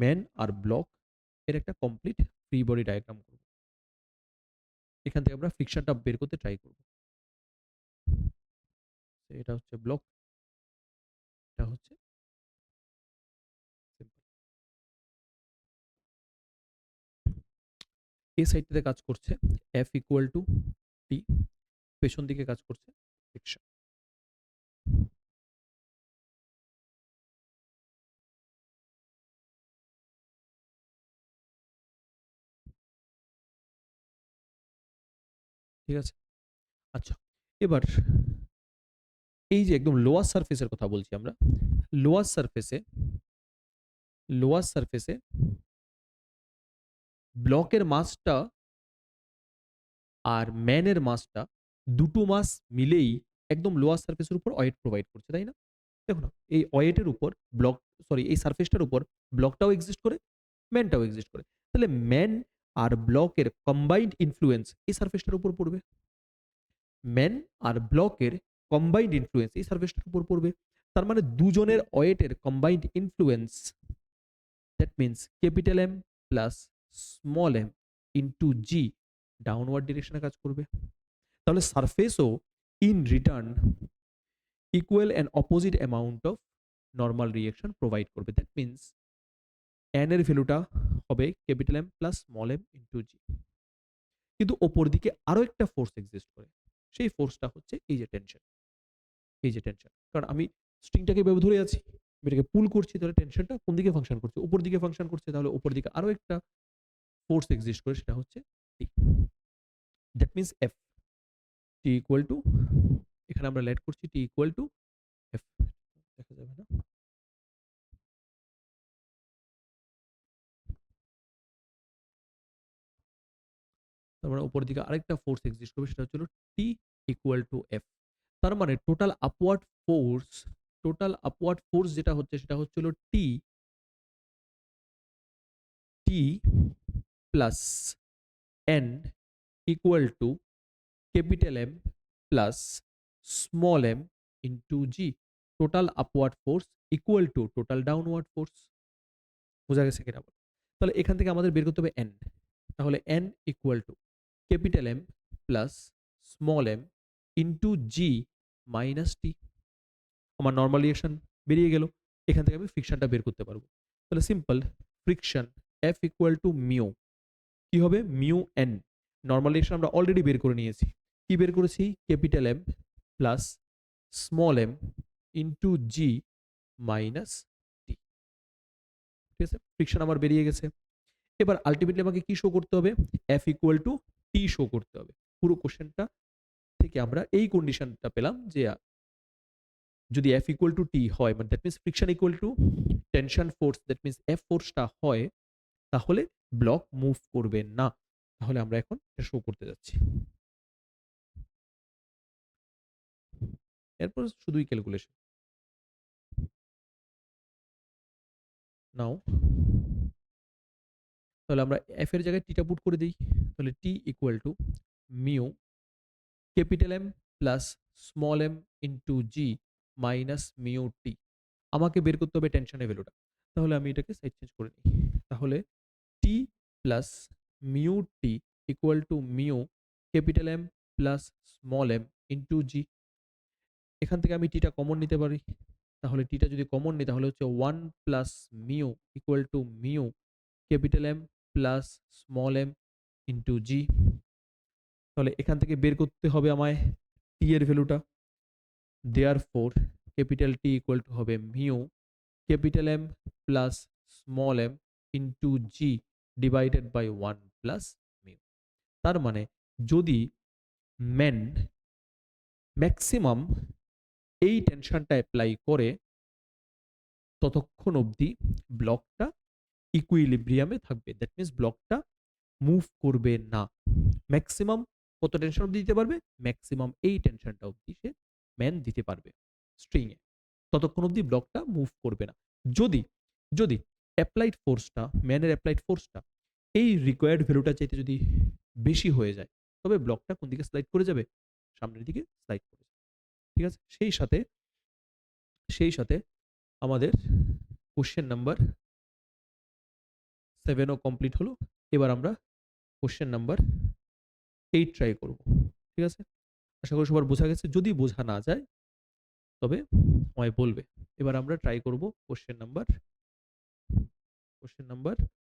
C: ম্যান আর ব্লক এর একটা কমপ্লিট ফ্রি বডি ডায়াগ্রাম করব। এখান থেকে আমরা ফ্রিকশনটা বের করতে ট্রাই করব। এটা হচ্ছে ব্লক, এটা হচ্ছে সিম্পল। এই সাইডটাতে কাজ করছে এফ ইকুয়াল টু টি, পেছন দিকে কাজ করছে ফ্রিকশন। ঠিক আছে, আচ্ছা এবার এই যে একদম লোয়ার সারফেসের কথা বলছি আমরা, লোয়ার সারফেসে ব্লকের মাসটা আর ম্যানের মাসটা দুটো মাস মিলেই একদম লোয়ার সারফেসের উপর ওয়েট প্রোভাইড করছে, তাই না? দেখো না, এই ওয়েটের উপর ব্লক, সরি এই সারফেসটার উপর ব্লকটাও এক্সিস্ট করে, ম্যানটাও এক্সিস্ট করে। তাহলে ম্যান আর ব্লকের কম্বাইন্ড ইনফ্লুয়েন্স এই সারফেসটার উপর পড়বে। ম্যান আর ব্লকের কম্বাইন্ড ইনফ্লুয়েন্স এই সারফেসটার উপর পড়বে। তার মানে দুজনের ওয়েটের combined influence, that means capital M plus small M into G downward ডিরেকশনে কাজ করবে। তাহলে সারফেসও in return equal and opposite amount of normal reaction provide করবে। দ্যাট মিনস এন এর ভ্যালুটা হবে capital M plus small M into G, কিন্তু ওপর দিকে আরো একটা ফোর্স এক্সিস্ট করে, সেই ফোর্সটা হচ্ছে এই যে টেনশন। এই যে টেনশন, কারণ আমি স্ট্রিংটাকে এভাবে ধরে আছি, আমি এটাকে পুল করছি, তাহলে টেনশনটা কোন দিকে ফাংশন করছে? উপর দিকে ফাংশন করছে, তাহলে উপর দিকে আরো একটা ফোর্স এক্সিস্ট করে, সেটা হচ্ছে T. That means F T equal to, এখানে আমরা লেট করছি টি ইকুয়াল টু এফ, দেখা যাবে না, তারপরে উপর দিকে আরেকটা ফোর্স এক্সিস্ট করবে, সেটা হচ্ছে টি ইকুয়াল টু এফ। তার মানে টোটাল আপওয়ার্ড ফোর্স যেটা হচ্ছে সেটা হচ্ছে T, T plus N equal to capital M plus small M into G. Total upward force equal to total downward force. বোঝা গেছে কিনা বল? তাহলে এখান থেকে আমাদের বের করতে হবে এন। তাহলে N equal to capital M plus small M into G minus T. আমার নর্মাল রিঅ্যাকশন বেরিয়ে গেল, এখান থেকে আমি ফ্রিকশনটা বের করতে পারবো। তাহলে simple, friction F equal to mu, কি হবে মিউ এন। নর্মাল রিঅ্যাকশন আমরা অলরেডি বের করে নিয়েছি, কি বের করেছি? Capital M plus small M into G minus T. ঠিক আছে, ফ্রিকশন আমার বেরিয়ে গেছে। এবার আলটিমেটলি আমাকে কি শো করতে হবে? F equal to T show করতে হবে। পুরো কোশ্চেনটা থেকে আমরা এই কন্ডিশনটা পেলাম যে যদি এফ ইকুয়াল টু টি হয়, মানে that means friction equal to tension force, that means F ফোর্সটা হয়, তাহলে ব্লক মুভ করবে না। তাহলে আমরা এখন এটা শো করতে যাচ্ছি। এরপর শুধুই ক্যালকুলেশন। নাও তাহলে আমরা এফ এর জায়গায় টিটা পুট করে দিই। তাহলে T equal to mu capital M plus small M into G minus mu T. আমাকে বের করতে হবে টেনশনের ভ্যালুটা, তাহলে আমি এটাকে সাইড চেঞ্জ করে নিই। তাহলে T plus mu T equal to mu capital M plus small M into G. এখান থেকে আমি টিটা কমন নিতে পারি, তাহলে টিটা যদি কমন নিই তাহলে হচ্ছে one plus mu equal to mu capital M plus small M into G. তাহলে এখান থেকে বের করতে হবে আমায় টি এর ভ্যালুটা। Therefore capital T equal to হবে mu capital M plus small M into G divided by one plus mu. তার মানে যদি ম্যাক্সিমাম এই টেনশনটা অ্যাপ্লাই করে, ততক্ষণ অবধি ব্লকটা ইকুইলিব্রিয়ামে থাকবে। দ্যাট মিনস ব্লকটা মুভ করবে না। ম্যাক্সিমাম কত টেনশন অবধি দিতে পারবে? ম্যাক্সিমাম এই টেনশনটা অবধি সে ম্যান দিতে পারবে স্ট্রিং এ, ততক্ষণ অবধি ব্লকটা মুভ করবে না। যদি যদি অ্যাপ্লাইড ফোর্সটা, ম্যানের অ্যাপ্লাইড ফোর্সটা এই রিকোয়ার্ড ভ্যালুটা চাইতে যদি বেশি হয়ে যায়, তবে ব্লকটা কোন দিকে স্লাইড করে যাবে? সামনের দিকে স্লাইড করে যাবে। ঠিক আছে, সেই সাথে আমাদের কোশ্চেন নাম্বার 7ও কমপ্লিট হলো। এবার আমরা কোশ্চেন নাম্বার 8 ট্রাই করব। ঠিক আছে, আশা করি সবার বোঝা গেছে। যদি বোঝা না যায় তবে আমায় বলবে। এবার আমরা ট্রাই করব কোশ্চেন নাম্বার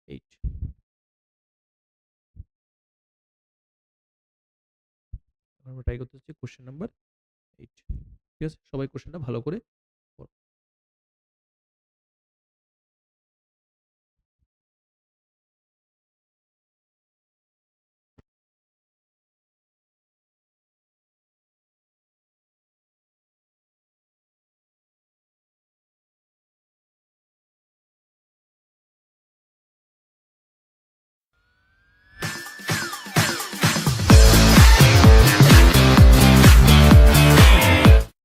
C: 8। আমরা ট্রাই করতে হচ্ছে কোশ্চেন নাম্বার 8। ঠিক আছে, সবাই কোশ্চেনটা ভালো করে